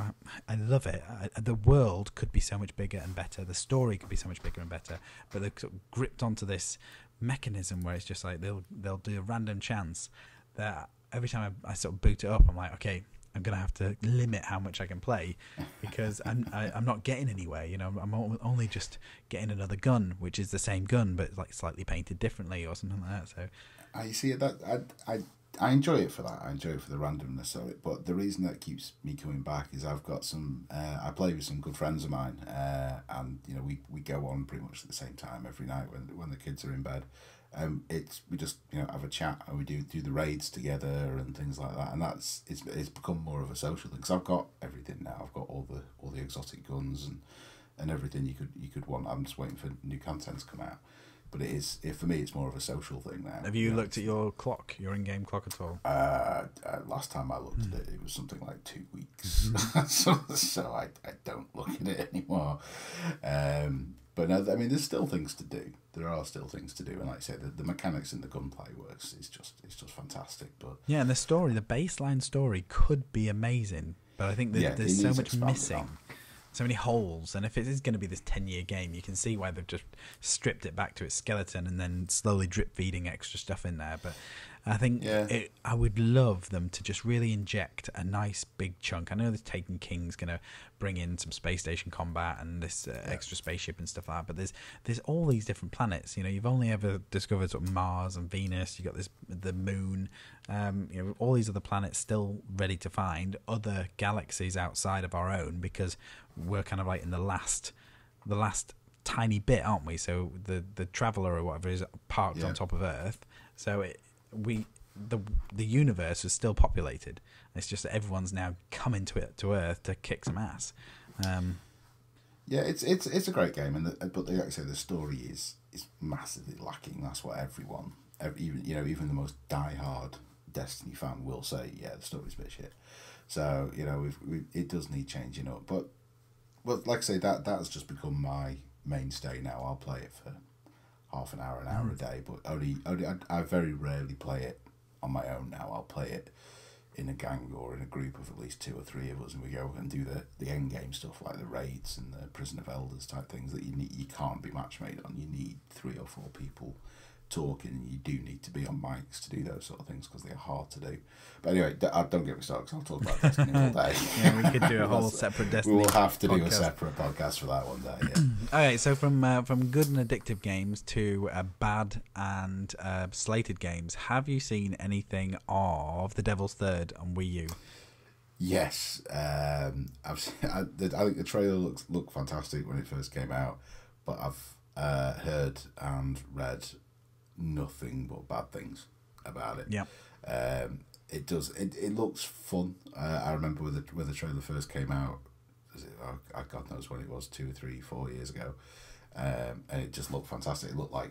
I love it. The world could be so much bigger and better. The story could be so much bigger and better. But they sort of gripped onto this mechanism where it's just like they'll do a random chance that every time I sort of boot it up, I'm like, okay, I'm gonna have to limit how much I can play because I'm not getting anywhere. I'm only just getting another gun, which is the same gun but like slightly painted differently or something like that. So I see that. I enjoy it for that. I enjoy it for the randomness of it. But the reason that keeps me coming back is I've got some. I play with some good friends of mine, and we go on pretty much at the same time every night when the kids are in bed. We just have a chat and we do the raids together and things like that. And it's become more of a social thing because I've got everything now. I've got all the exotic guns and everything you could want. I'm just waiting for new content to come out. But for me, it's more of a social thing now. Have you looked at your clock, your in-game clock at all? Last time I looked at it, it was something like 2 weeks. so I don't look at it anymore. But no, I mean, there's still things to do. There are still things to do, and like I say, the mechanics in the gunplay works. It's just fantastic. But yeah, and the story, the baseline story, could be amazing. But I think there's so much missing. so many holes. And if it is going to be this 10-year game, you can see why they've just stripped it back to its skeleton and then slowly drip feeding extra stuff in there. But I think I would love them to just really inject a nice big chunk. I know this Taken King's going to bring in some space station combat and this extra spaceship and stuff like that, but there's all these different planets. You know, you've only ever discovered sort of Mars and Venus. You got the moon. You know, all these other planets still ready to find, other galaxies outside of our own, because we're kind of like in the last tiny bit, aren't we? So the Traveller or whatever is parked on top of Earth. So the universe is still populated. It's just that everyone's now coming to Earth to kick some ass. It's a great game, but like I say, the story is massively lacking. That's what everyone, even the most diehard Destiny fan will say. Yeah, the story's a bit shit. So it does need changing up. But like I say, that has just become my mainstay now. I'll play it for half an hour a day, but only I very rarely play it on my own now. I'll play it in a gang or in a group of at least 2 or 3 of us, and we go and do the end game stuff like the raids and the Prison of Elders type things that you can't be match made on. You need 3 or 4 people talking, and you do need to be on mics to do those sort of things because they're hard to do. But anyway, don't get me started because I'll talk about Destiny all day. Yeah, we could do a whole separate Destiny. We will have to podcast. do a separate podcast for that one day. Yeah. All right, so from good and addictive games to bad and slated games, have you seen anything of The Devil's Third on Wii U? Yes, I think the trailer looked fantastic when it first came out, but I've heard and read nothing but bad things about it. Yeah. It does. It looks fun. I remember when the trailer first came out. God knows when it was, 2, 3, 4 years ago, and it just looked fantastic. It looked like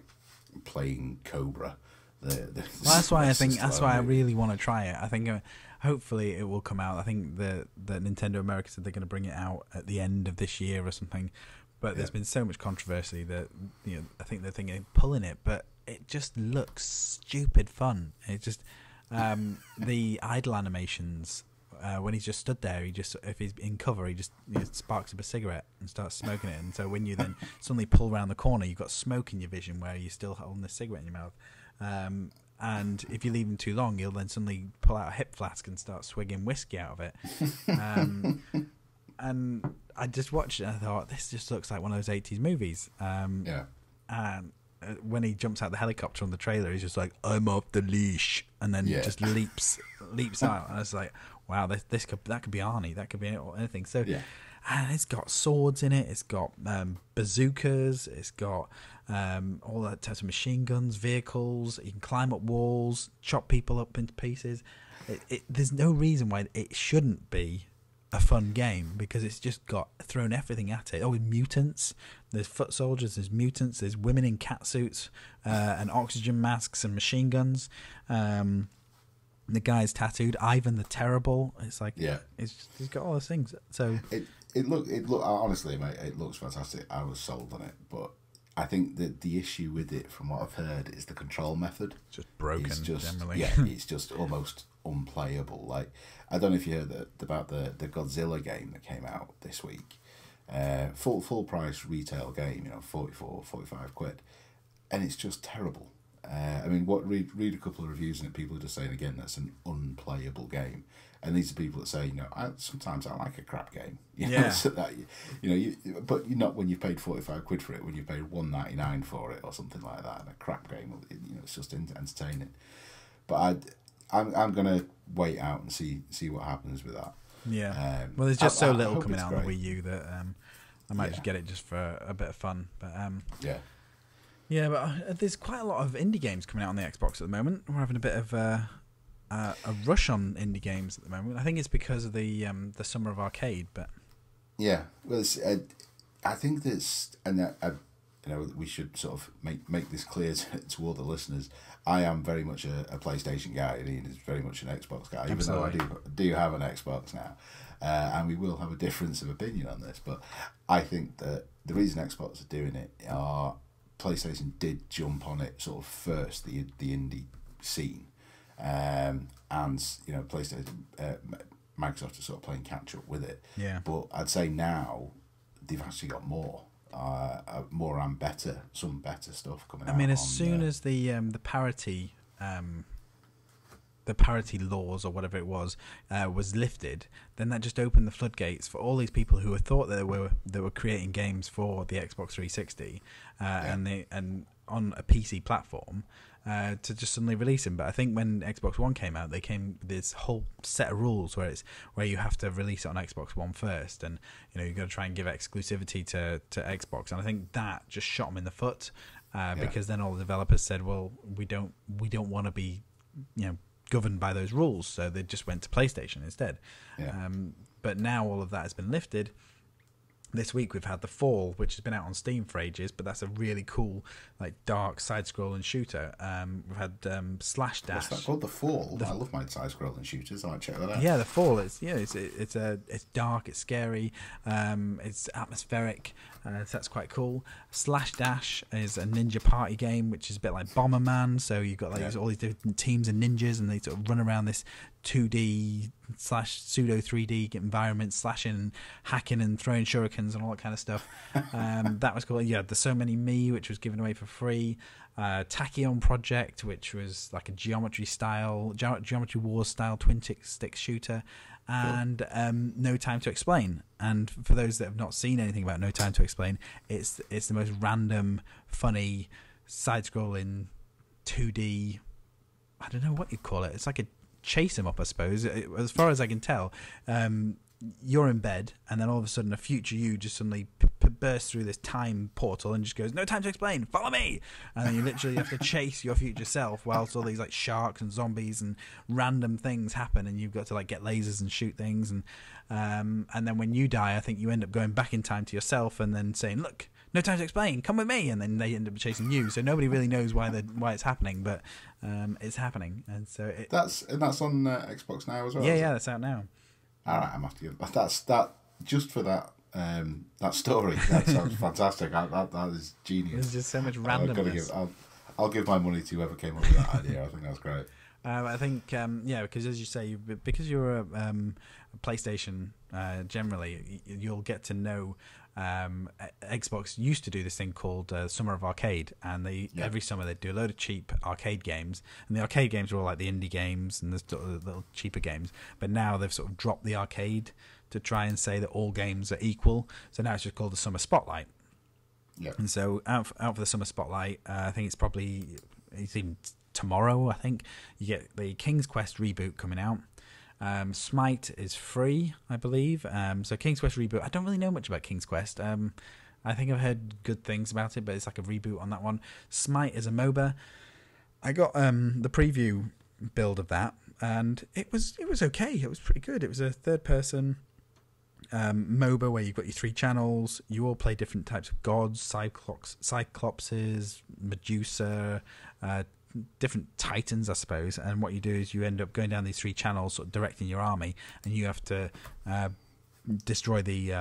playing Cobra. That's why I really want to try it. I think hopefully it will come out. I think the Nintendo America said they're going to bring it out at the end of this year or something. But there's been so much controversy that I think they're thinking of pulling it. But it just looks stupid fun. It just the idle animations when he's just stood there, if he's in cover, he just sparks up a cigarette and starts smoking it. And so when you then suddenly pull around the corner, you've got smoke in your vision where you're still holding the cigarette in your mouth. And if you leave him too long, he'll then suddenly pull out a hip flask and start swigging whiskey out of it. And I just watched it and I thought, this just looks like one of those 80s movies. And when he jumps out the helicopter on the trailer, he's just like, I'm off the leash, and then just leaps out. And I was like, wow, that could be Arnie, that could be anything. So, and it's got swords in it, it's got bazookas, it's got all that types of machine guns, vehicles. You can climb up walls, chop people up into pieces. There's no reason why it shouldn't be a fun game, because it's just got thrown everything at it. Oh, mutants. There's foot soldiers, there's mutants, there's women in cat suits, and oxygen masks and machine guns. The guy's tattooed, Ivan the Terrible. It's like, he's got all those things. So it look honestly, mate, it looks fantastic. I was sold on it, but I think that the issue with it, from what I've heard, is the control method. Just broken, generally. Yeah, it's just almost unplayable. Like, I don't know if you heard about the Godzilla game that came out this week. Full price retail game, 44, 45 quid, and it's just terrible. I mean, read a couple of reviews and people are just saying again that's an unplayable game. And these are people that say, sometimes I like a crap game. So that, but you're not when you've paid 45 quid for it, when you've paid $1.99 for it or something like that. And a crap game, it's just entertaining. But I'm gonna wait out and see what happens with that. Yeah. Well, there's just so little coming out on the Wii U that I might just get it just for a bit of fun. But yeah, but there's quite a lot of indie games coming out on the Xbox at the moment. We're having a bit of a rush on indie games at the moment. I think it's because of the Summer of Arcade, but well, I think that's, and we should sort of make this clear to all the listeners. I am very much a PlayStation guy, and Ian is very much an Xbox guy, even though I do have an Xbox now, and we will have a difference of opinion on this. But I think that the reason Xbox are doing it are PlayStation did jump on it sort of first, the indie scene. And PlayStation, Microsoft are sort of playing catch up with it. Yeah. But I'd say now they've actually got more and better, some better stuff coming out. I mean, as soon as the parity laws or whatever it was lifted, then that just opened the floodgates for all these people who had thought that they were creating games for the Xbox 360 and on a PC platform to just suddenly release them. But I think when Xbox One came out, they came with this whole set of rules where you have to release it on Xbox One first, and you've got to try and give exclusivity to Xbox. And I think that just shot them in the foot because then all the developers said, well, we don't want to be governed by those rules, so they just went to PlayStation instead. But now all of that has been lifted. This week we've had The Fall, which has been out on Steam for ages, but that's a really cool, like, dark side-scrolling shooter. We've had Slash Dash. What's that called? The Fall. I love my side-scrolling shooters. I might check that out. Yeah, The Fall. It's dark, it's scary, it's atmospheric. So that's quite cool. Slash Dash is a ninja party game, which is a bit like Bomberman. So you've got all these different teams of ninjas, and they sort of run around this 2D / pseudo 3D environment, slashing, hacking, and throwing shurikens and all that kind of stuff. That was cool. Yeah, There's So Many Me, which was given away for free. Tachyon Project, which was like a Geometry Wars style twin stick shooter, and No Time to Explain. And for those that have not seen anything about No Time to Explain, it's the most random, funny, side-scrolling 2D. I don't know what you'd call it. It's like a chase 'em up, I suppose. As far as I can tell, you're in bed, and then all of a sudden a future you just suddenly bursts through this time portal and just goes, "No time to explain, follow me," and then you literally have to chase your future self whilst all these like sharks and zombies and random things happen, and you've got to like get lasers and shoot things, and then when you die, I think you end up going back in time to yourself and then saying, "Look, no time to explain, come with me," and then they end up chasing you. So nobody really knows why it's happening, but it's happening, and so that's on Xbox now as well. Yeah, that's out now. All right, I'm after you. That's just for that story. That sounds fantastic. That is genius. There's just so much randomness. I'll give my money to whoever came up with that idea. I think that's great. I think because as you say, because you're a PlayStation generally, you'll get to know. Xbox used to do this thing called Summer of Arcade, and every summer they'd do a load of cheap arcade games, and the arcade games were all like the indie games and the little cheaper games, but now they've sort of dropped the arcade to try and say that all games are equal, so now it's just called the Summer Spotlight. And so out for the Summer Spotlight, I think it's even tomorrow, I think you get the King's Quest reboot coming out. Smite is free, I believe. So King's Quest reboot. I don't really know much about King's Quest. I think I've heard good things about it, but it's like a reboot on that one. Smite is a MOBA. I got the preview build of that, and it was okay. It was pretty good. It was a third-person MOBA where you've got your 3 channels. You all play different types of gods, Cyclopses, Medusa, different titans, I suppose, and what you do is you end up going down these 3 channels, sort of directing your army, and you have to destroy the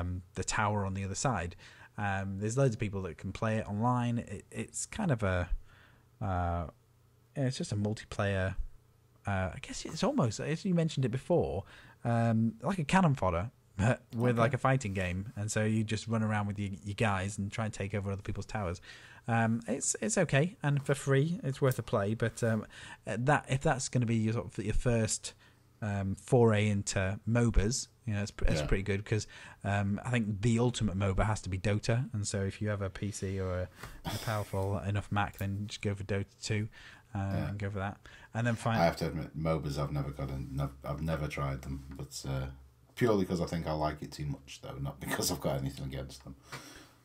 tower on the other side. There's loads of people that can play it online. It's kind of it's just a multiplayer. I guess it's almost, as you mentioned it before, like a cannon fodder, but with like a fighting game, and so you just run around with your guys and try and take over other people's towers. It's okay, and for free, it's worth a play. But if that's going to be your first foray into MOBAs, it's pretty good, because I think the ultimate MOBA has to be Dota, and so if you have a PC or a powerful enough Mac, then just go for Dota 2 and go for that. And then I have to admit, MOBAs I've never tried them, but purely because I think I like it too much, though, not because I've got anything against them.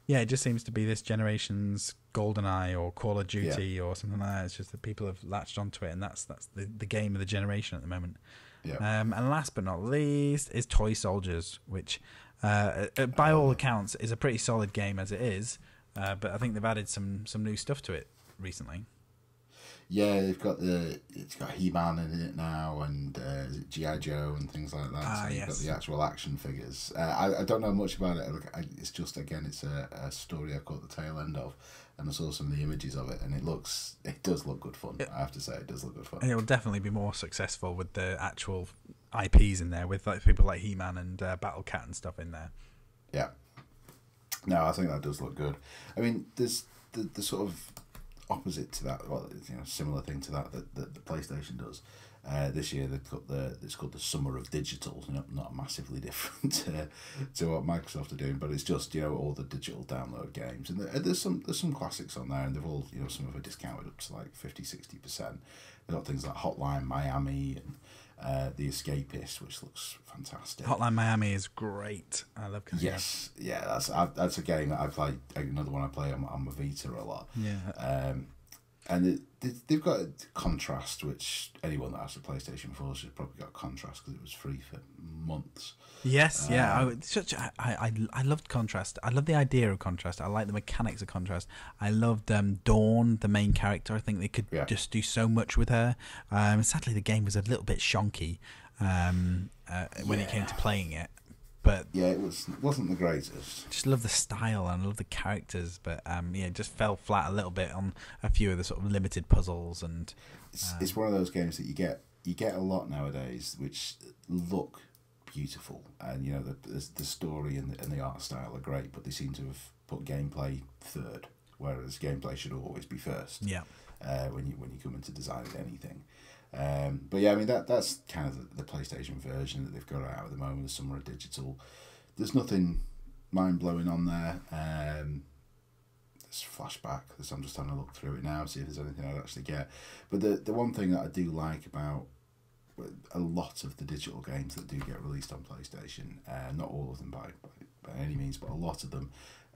Yeah, it just seems to be this generation's GoldenEye or Call of Duty or something like that. It's just that people have latched onto it, and that's the game of the generation at the moment. Yeah. And last but not least is Toy Soldiers, which by all accounts is a pretty solid game as it is, but I think they've added some new stuff to it recently. Yeah, it's got He-Man in it now, and G.I. Joe and things like that. So you've got the actual action figures. I don't know much about it. It's just, again, it's a story I caught the tail end of, and I saw some of the images of it, and it does look good fun. I have to say, it does look good fun. And it will definitely be more successful with the actual IPs in there, with like people like He-Man and Battle Cat and stuff in there. Yeah. No, I think that does look good. I mean, there's the sort of opposite to that, well, similar thing to that the PlayStation does. This year they've got it's called the Summer of Digital. Not massively different to what Microsoft are doing, but it's just all the digital download games, and there's some classics on there, and they've all some of them are discounted up to like 50-60%. They've got things like Hotline Miami and The Escapist, which looks fantastic. Hotline Miami is great. I love. Yes, yeah, that's a game that I play. Another one I play on my Vita a lot. Yeah. And they've got Contrast, which anyone that has a PlayStation 4 has probably got Contrast because it was free for months. Yes, yeah. I loved Contrast. I love the idea of Contrast. I like the mechanics of Contrast. I loved Dawn, the main character. I think they could just do so much with her. Sadly, the game was a little bit shonky when it came to playing it. But yeah, it wasn't the greatest. Just love the style and I love the characters, but it just fell flat a little bit on a few of the sort of limited puzzles. And it's one of those games that you get a lot nowadays, which look beautiful, and the story and the art style are great, but they seem to have put gameplay third, whereas gameplay should always be first. Yeah. When you come into designing anything. But yeah, I mean that's kind of the PlayStation version that they've got out at the moment, the Summer of Digital. There's nothing mind blowing on there. There's Flashback. I'm just having a look through it now, see if there's anything I'd actually get. But the one thing that I do like about a lot of the digital games that do get released on PlayStation, not all of them by any means, but a lot of them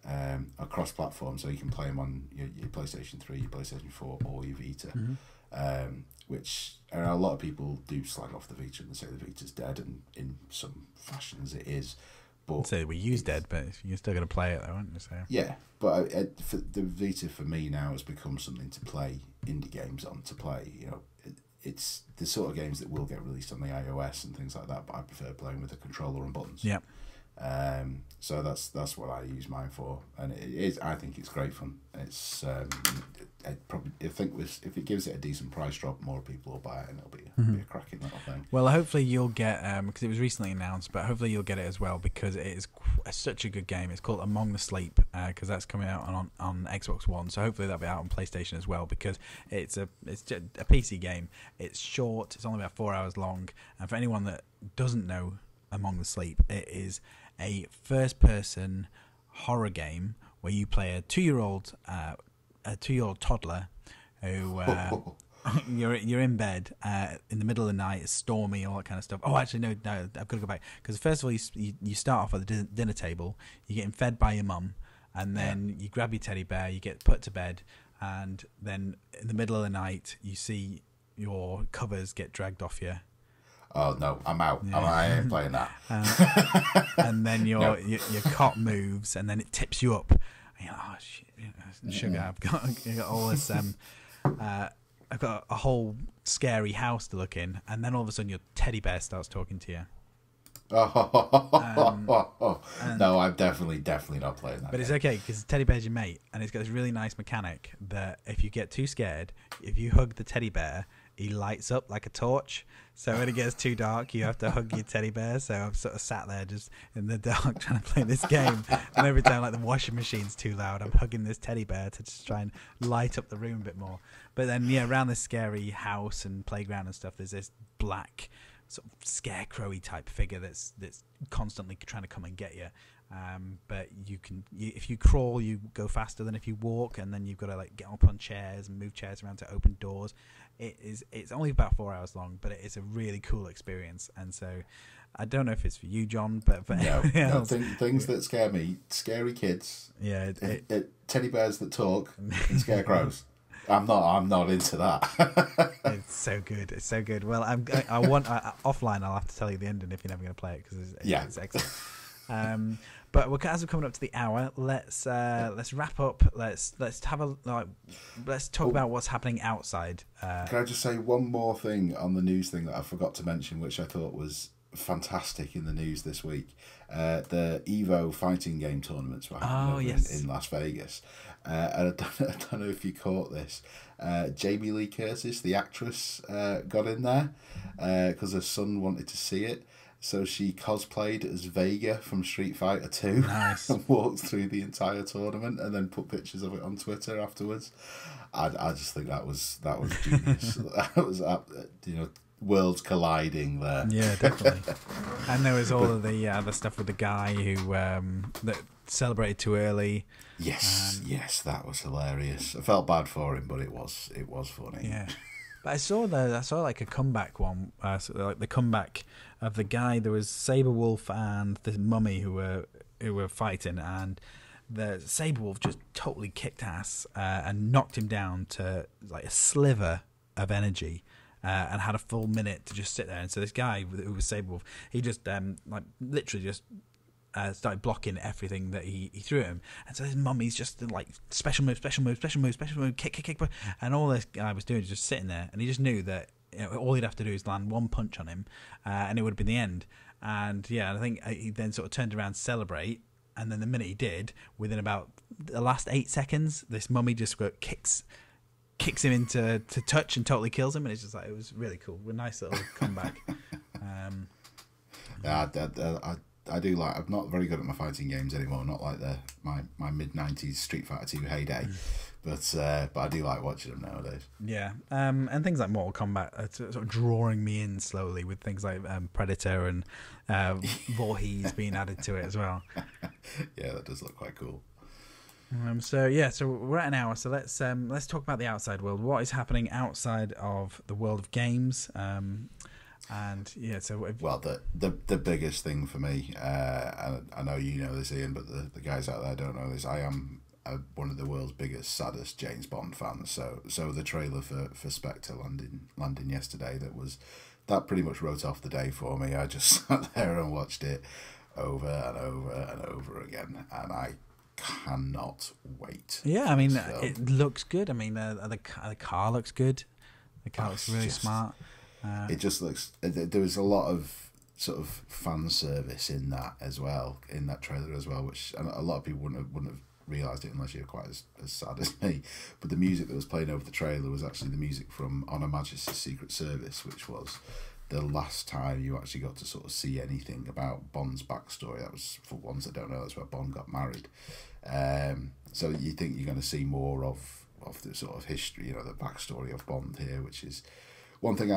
are cross-platform, so you can play them on your PlayStation 3, your PlayStation 4, or your Vita. Mm-hmm. Which a lot of people do slag off the Vita and say the Vita's dead, and in some fashions it is. But so we use dead, but you're still going to play it though, aren't you? So. Yeah, but for the Vita for me now has become something to play indie games on, to play. It's the sort of games that will get released on the iOS and things like that, but I prefer playing with a controller and buttons. Yeah. So that's what I use mine for, and it is. I think it's great fun. It's if it gives it a decent price drop, more people will buy it, and it'll be a cracking little thing. Well, hopefully you'll get because it was recently announced, but hopefully you'll get it as well because it is such a good game. It's called Among the Sleep because that's coming out on Xbox One. So hopefully that'll be out on PlayStation as well because it's just a PC game. It's short. It's only about 4 hours long, and for anyone that doesn't know Among the Sleep, it is a first-person horror game where you play a two-year-old toddler who you're in bed in the middle of the night. It's stormy, all that kind of stuff. Oh, actually, no, I've got to go back because first of all, you start off at the dinner table. You're getting fed by your mum, and then you grab your teddy bear. You get put to bed, and then in the middle of the night, you see your covers get dragged off you. Oh no, I'm out. Yeah. I ain't playing that. And then your cot moves, and then it tips you up. And you're like, oh shit, sugar! I've got all this. I've got a whole scary house to look in, and then all of a sudden your teddy bear starts talking to you. No, I'm definitely not playing that. But it's okay because teddy bear's your mate, and it's got this really nice mechanic that if you get too scared, if you hug the teddy bear, he lights up like a torch. So when it gets too dark, you have to hug your teddy bear. So I'm sort of sat there just in the dark trying to play this game, and every time like the washing machine's too loud, I'm hugging this teddy bear to just try and light up the room a bit more. But then around this scary house and playground and stuff, there's this black sort of scarecrowy type figure that's constantly trying to come and get you. But if you crawl, you go faster than if you walk, and then you've got to like get up on chairs and move chairs around to open doors. It's only about 4 hours long, but it is a really cool experience. And so I don't know if it's for you, John, but for anyone else, things that scare me, scary kids, teddy bears that talk, and scarecrows. I'm not into that. It's so good. It's so good. Well, offline. I'll have to tell you the ending if you're never going to play it because it's excellent. But as we're coming up to the hour, let's wrap up. Let's talk about what's happening outside. Can I just say one more thing on the news thing that I forgot to mention, which I thought was fantastic in the news this week? The Evo fighting game tournaments were happening in Las Vegas. And I don't know if you caught this. Jamie Lee Curtis, the actress, got in there because her son wanted to see it. So she cosplayed as Vega from Street Fighter 2 Nice. and walked through the entire tournament and then put pictures of it on Twitter afterwards. I just think that was genius. That was worlds colliding there. Yeah, definitely. And there was all of the stuff with the guy who that celebrated too early. Yes, that was hilarious. I felt bad for him, but it was funny. Yeah. But I saw like a comeback one, like the comeback of the guy. There was Saberwolf and the Mummy who were fighting, and the Saberwolf just totally kicked ass and knocked him down to like a sliver of energy, and had a full minute to just sit there. And so this guy who was Saberwolf, he just like literally just started blocking everything that he threw at him, and so his Mummy's just like special move, kick, and all this guy was doing is just sitting there, and he just knew that all he'd have to do is land one punch on him, and it would have been the end. And yeah, I think he then sort of turned around to celebrate, and then the minute he did, within about the last 8 seconds, this Mummy just kicks him into touch and totally kills him, and it's just like, it was really cool, a nice little comeback. I do like. I'm not very good at my fighting games anymore. Not like my mid-90s Street Fighter 2 heyday, but I do like watching them nowadays. Yeah, and things like Mortal Kombat are sort of drawing me in slowly with things like Predator and Voorhees being added to it as well. Yeah, that does look quite cool. So we're at an hour. So let's talk about the outside world. What is happening outside of the world of games? And yeah, the biggest thing for me, and I know you know this, Ian, but the guys out there don't know this. I am one of the world's biggest, saddest James Bond fans. So the trailer for Spectre landing yesterday, that pretty much wrote off the day for me. I just sat there and watched it over and over and over again, and I cannot wait. Yeah, I mean, it looks good. I mean, the car looks good. The car looks really smart. It just looks. There was a lot of sort of fan service in that as well, in that trailer as well, which a lot of people wouldn't have realised it unless you're quite as sad as me. But the music that was playing over the trailer was actually the music from On Her Majesty's Secret Service, which was the last time you actually got to sort of see anything about Bond's backstory. That was, for ones that don't know, that's where Bond got married. So you think you're going to see more of the sort of history, the backstory of Bond here, which is one thing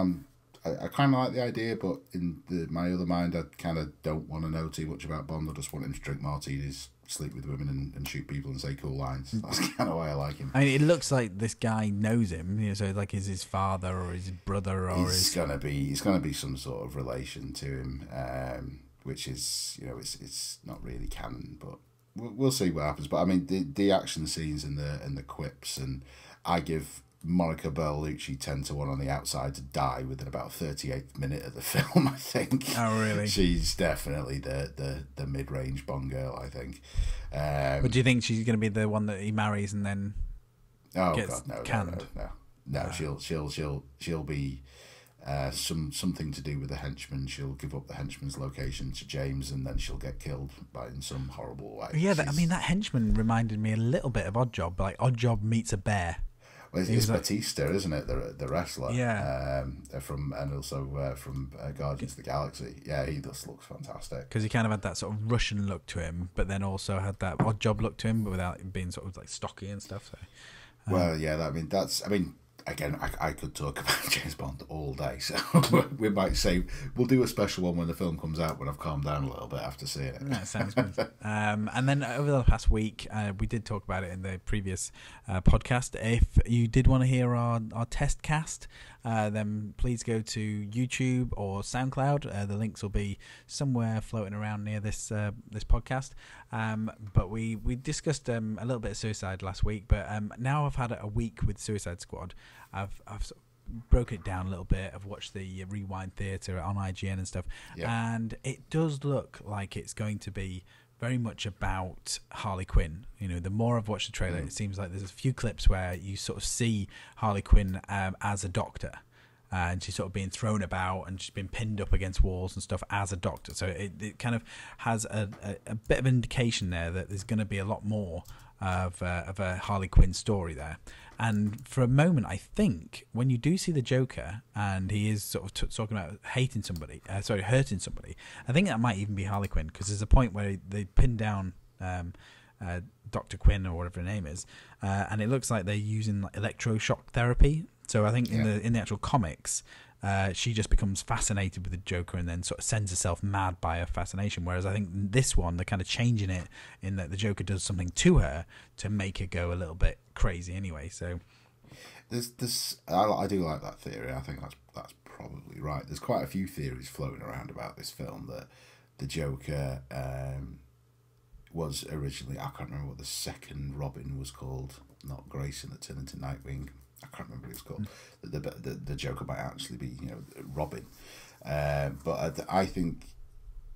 I kind of like the idea, but in my other mind, I kind of don't want to know too much about Bond. I just want him to drink martinis, sleep with women, and shoot people and say cool lines. That's kind of why I like him. I mean, it looks like this guy knows him. So like, is his father or his brother or he's gonna be some sort of relation to him, which is it's not really canon, but we'll see what happens. But I mean, the action scenes and the quips, and I give Monica Bellucci 10-1 on the outside to die within about 38th minute of the film, I think. Oh, really? She's definitely the mid-range Bond girl, I think. But do you think she's going to be the one that he marries and then gets canned? No. She'll be something to do with the henchman. She'll give up the henchman's location to James, and then she'll get killed in some horrible way. Yeah, that henchman reminded me a little bit of Oddjob, like Oddjob meets a bear. Well, it's Batista, isn't it? The wrestler. Yeah. From Guardians of the Galaxy. Yeah, he just looks fantastic. Because he kind of had that sort of Russian look to him, but then also had that Oddjob look to him, but without being sort of like stocky and stuff. So. Well, yeah. Again, I could talk about James Bond all day, so we might say we'll do a special one when the film comes out, when I've calmed down a little bit after seeing it. That sounds good. And then over the past week, we did talk about it in the previous podcast. If you did want to hear our test cast, then please go to YouTube or Soundcloud. The links will be somewhere floating around near this podcast. But we discussed a little bit of suicide last week, but now I've had a week with Suicide Squad. I've sort of broken it down a little bit. I've watched the Rewind Theatre on IGN and stuff, and it does look like it's going to be very much about Harley Quinn. The more I've watched the trailer, it seems like there's a few clips where you sort of see Harley Quinn as a doctor. and she's sort of being thrown about, and she's been pinned up against walls and stuff as a doctor. So it kind of has a bit of indication there that there's going to be a lot more of a Harley Quinn story there. And for a moment, I think when you do see the Joker and he is sort of talking about hurting somebody, I think that might even be Harley Quinn, because there's a point where they pin down Dr. Quinn or whatever her name is, and it looks like they're using like electroshock therapy. So I think in the actual comics, she just becomes fascinated with the Joker and then sort of sends herself mad by her fascination. Whereas I think this one, they're kind of changing it in that the Joker does something to her to make her go a little bit crazy anyway. So I do like that theory. I think that's probably right. There's quite a few theories floating around about this film that the Joker was originally, I can't remember what the second Robin was called, not Grayson that turned into Nightwing. I can't remember what it's called. The Joker might actually be, Robin. But I think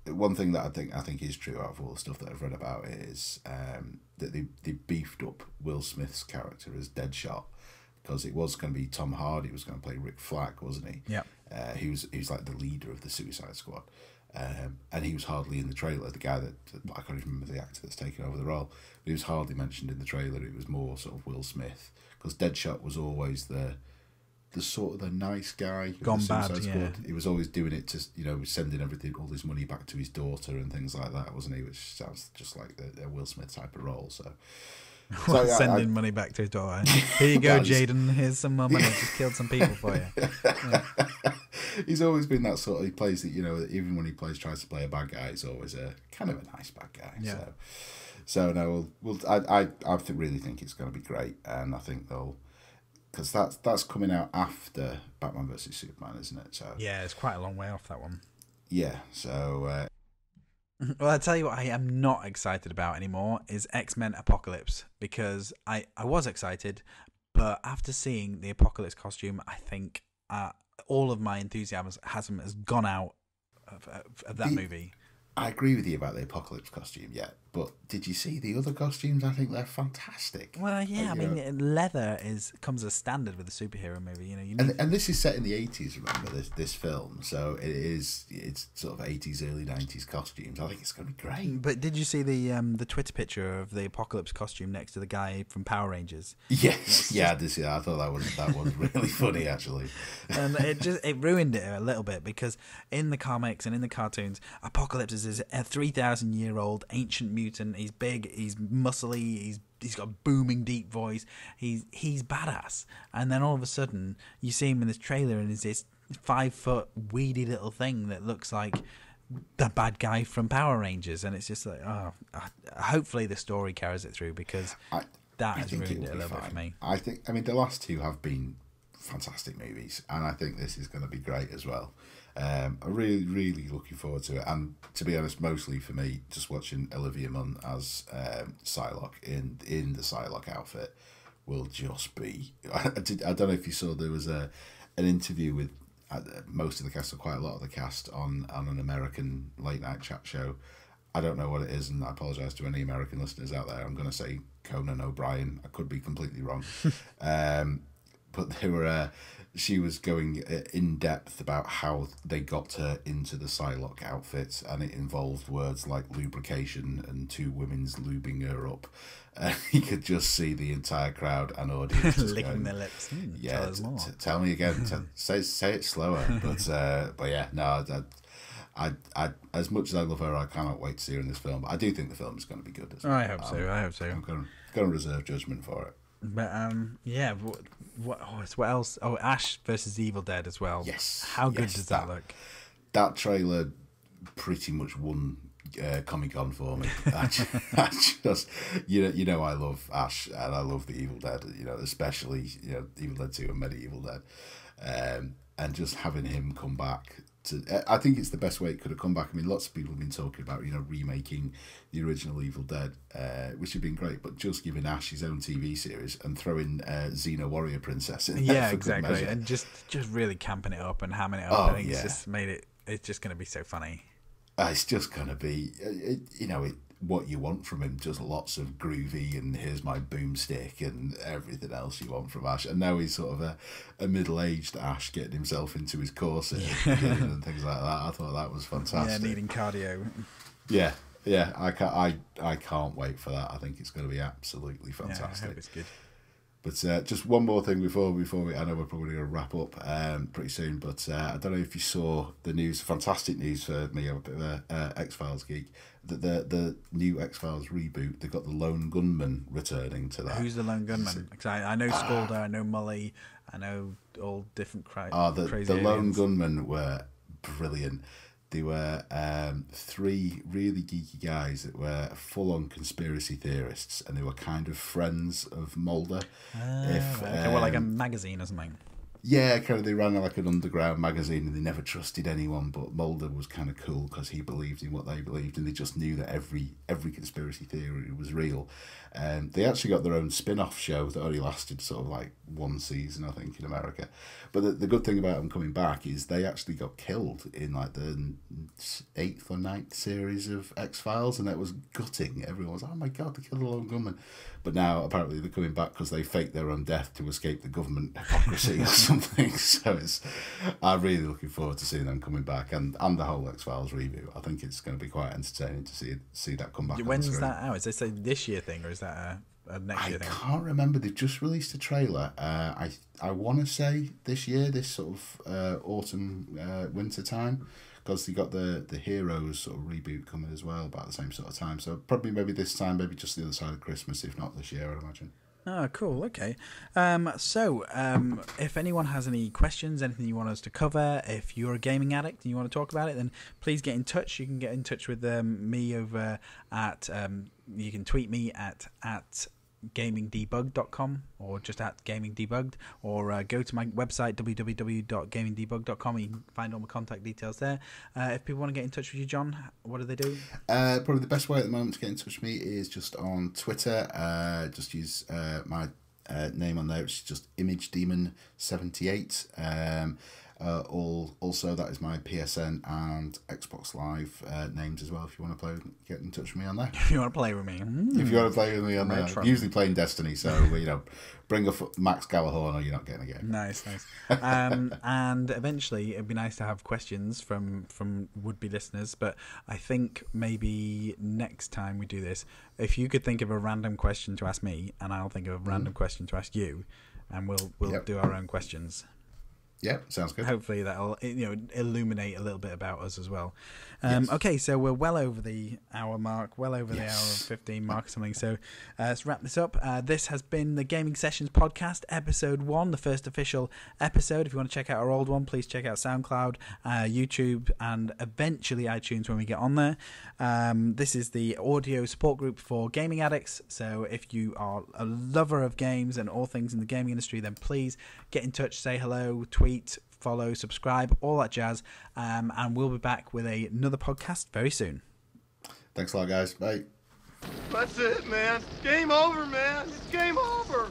one thing that I think is true out of all the stuff that I've read about it is that they beefed up Will Smith's character as Deadshot, because it was going to be Tom Hardy was going to play Rick Flag, wasn't he? Yeah. He was like the leader of the Suicide Squad. And he was hardly in the trailer. The guy that I can't even remember the actor that's taken over the role, but he was hardly mentioned in the trailer. It was more sort of Will Smith, because Deadshot was always the sort of the nice guy. Gone bad, yeah. He was always doing it to sending all his money back to his daughter and things like that, wasn't he? Which sounds just like the Will Smith type of role. So sending money back to his daughter. Here you go, Jaden. Here's some more money. I just killed some people for you. Yeah. He's always been that sort of. He plays that, even when he tries to play a bad guy, it's always a kind of a nice bad guy. Yeah. So no, I really think it's going to be great, and I think because that's coming out after Batman vs Superman, isn't it? So yeah, it's quite a long way off that one. Yeah. So. Well, I tell you what I am not excited about anymore is X-Men Apocalypse, because I was excited, but after seeing the Apocalypse costume, I think all of my enthusiasm has gone out of that movie. I agree with you about the Apocalypse costume, but did you see the other costumes? I think they're fantastic. Well, yeah, leather comes as standard with a superhero movie. And this is set in the 80s. Remember this film, so it's sort of 80s, early 90s costumes. I think it's going to be great. But did you see the Twitter picture of the Apocalypse costume next to the guy from Power Rangers? Yes, I did see that. I thought that was really funny actually. And it ruined it a little bit, because in the comics and in the cartoons, Apocalypse is a 3,000-year-old ancient mutant. He's big, he's muscly, he's got a booming deep voice. He's badass. And then all of a sudden, you see him in this trailer, and it's this 5-foot weedy little thing that looks like the bad guy from Power Rangers. And it's just like, hopefully the story carries it through, because that has ruined it a little bit for me. I mean, the last two have been fantastic movies, and I think this is going to be great as well. I'm really, really looking forward to it, and to be honest, mostly for me, just watching Olivia Munn as Psylocke in the Psylocke outfit will just be. I don't know if you saw, there was an interview with most of the cast, or quite a lot of the cast, on an American late night chat show. I don't know what it is, and I apologise to any American listeners out there. I'm going to say Conan O'Brien. I could be completely wrong. But they were. She was going in depth about how they got her into the Psylocke outfit, and it involved words like lubrication and two women's lubing her up. You could just see the entire crowd and audience licking their lips. Yeah, tell me again. Say it slower. But yeah, no. I as much as I love her, I cannot wait to see her in this film. But I do think the film is going to be good as well. I hope so. I'm going to reserve judgment for it. But yeah, what else? Oh, Ash versus the Evil Dead as well. Yes. How good does that look? That trailer pretty much won Comic-Con for me. I just I love Ash and I love the Evil Dead. Especially Evil Dead 2 and Medieval Dead, and just having him come back. I think it's the best way it could have come back. I mean, lots of people have been talking about remaking the original Evil Dead, which would have been great, but just giving Ash his own TV series and throwing Xena Warrior Princess in there for exactly, good measure. and just really camping it up and hamming it up. I think it's just made it. It's just going to be so funny. It's just going to be, what you want from him, just lots of groovy and here's my boomstick and everything else you want from Ash. And now he's sort of a middle-aged Ash getting himself into his corset and things like that. I thought that was fantastic. Yeah, needing cardio. Yeah, I can't wait for that. I think it's going to be absolutely fantastic. Yeah, I hope it's good. But just one more thing before we, I know we're probably going to wrap up pretty soon, but I don't know if you saw the news, fantastic news for me, I'm a bit of a X-Files geek, that the new X-Files reboot, they've got the Lone Gunman returning to that. Who's the Lone Gunman? Because I know Skalder, I know Mully, I know all different crazy the Lone Gunman were brilliant. They were three really geeky guys that were full-on conspiracy theorists, and they were kind of friends of Mulder. Well, like a magazine or something. Yeah, kind of. They ran like an underground magazine, and they never trusted anyone. But Mulder was kind of cool because he believed in what they believed, and they just knew that every conspiracy theory was real. They actually got their own spin-off show that only lasted sort of like one season, I think, in America. But the good thing about them coming back is they actually got killed in like the 8th or 9th series of X-Files, and that was gutting. Everyone was, oh my God, they killed the Lone Gunman. But now apparently they're coming back because they faked their own death to escape the government hypocrisy or something. So I'm really looking forward to seeing them coming back, and the whole X-Files reboot. I think it's going to be quite entertaining to see that come back. When's that out? Is this a this year thing, or is that a next year thing? I can't remember. They've just released a trailer. I want to say this year, this sort of autumn, winter time, because they got the Heroes sort of reboot coming as well about the same sort of time. So probably maybe this time, maybe just the other side of Christmas, if not this year, I'd imagine. Oh, cool. Okay. So if anyone has any questions, anything you want us to cover, if you're a gaming addict and you want to talk about it, then please get in touch. You can get in touch with me over at, you can tweet me at gamingdebug.com or just at gamingdebugged, or go to my website www.gamingdebug.com. You can find all my contact details there. If people want to get in touch with you, John, what do they do? Probably the best way at the moment to get in touch with me is just on Twitter. Just use my name on there, which is just ImageDemon78. Also, that is my PSN and Xbox Live names as well. If you want to get in touch with me on there. If you want to play with me. If you want to play with me on there. I'm usually playing Destiny, so bring a Max Gallahorn or you're not getting a game. Nice. And eventually it'd be nice to have questions from would-be listeners, but I think maybe next time we do this, if you could think of a random question to ask me, and I'll think of a random question to ask you, and we'll do our own questions. Yeah, sounds good. Hopefully that'll illuminate a little bit about us as well. Yes. Okay, so we're well over the hour mark, the hour of 15 mark or something. So let's wrap this up. This has been the Gaming Sessions Podcast, Episode 1, the first official episode. If you want to check out our old one, please check out SoundCloud, YouTube, and eventually iTunes when we get on there. This is the audio support group for gaming addicts. So if you are a lover of games and all things in the gaming industry, then please get in touch, say hello, tweet, follow, subscribe, all that jazz, and we'll be back with another podcast very soon. Thanks a lot, guys. Bye. That's it, man. Game over, man. It's game over.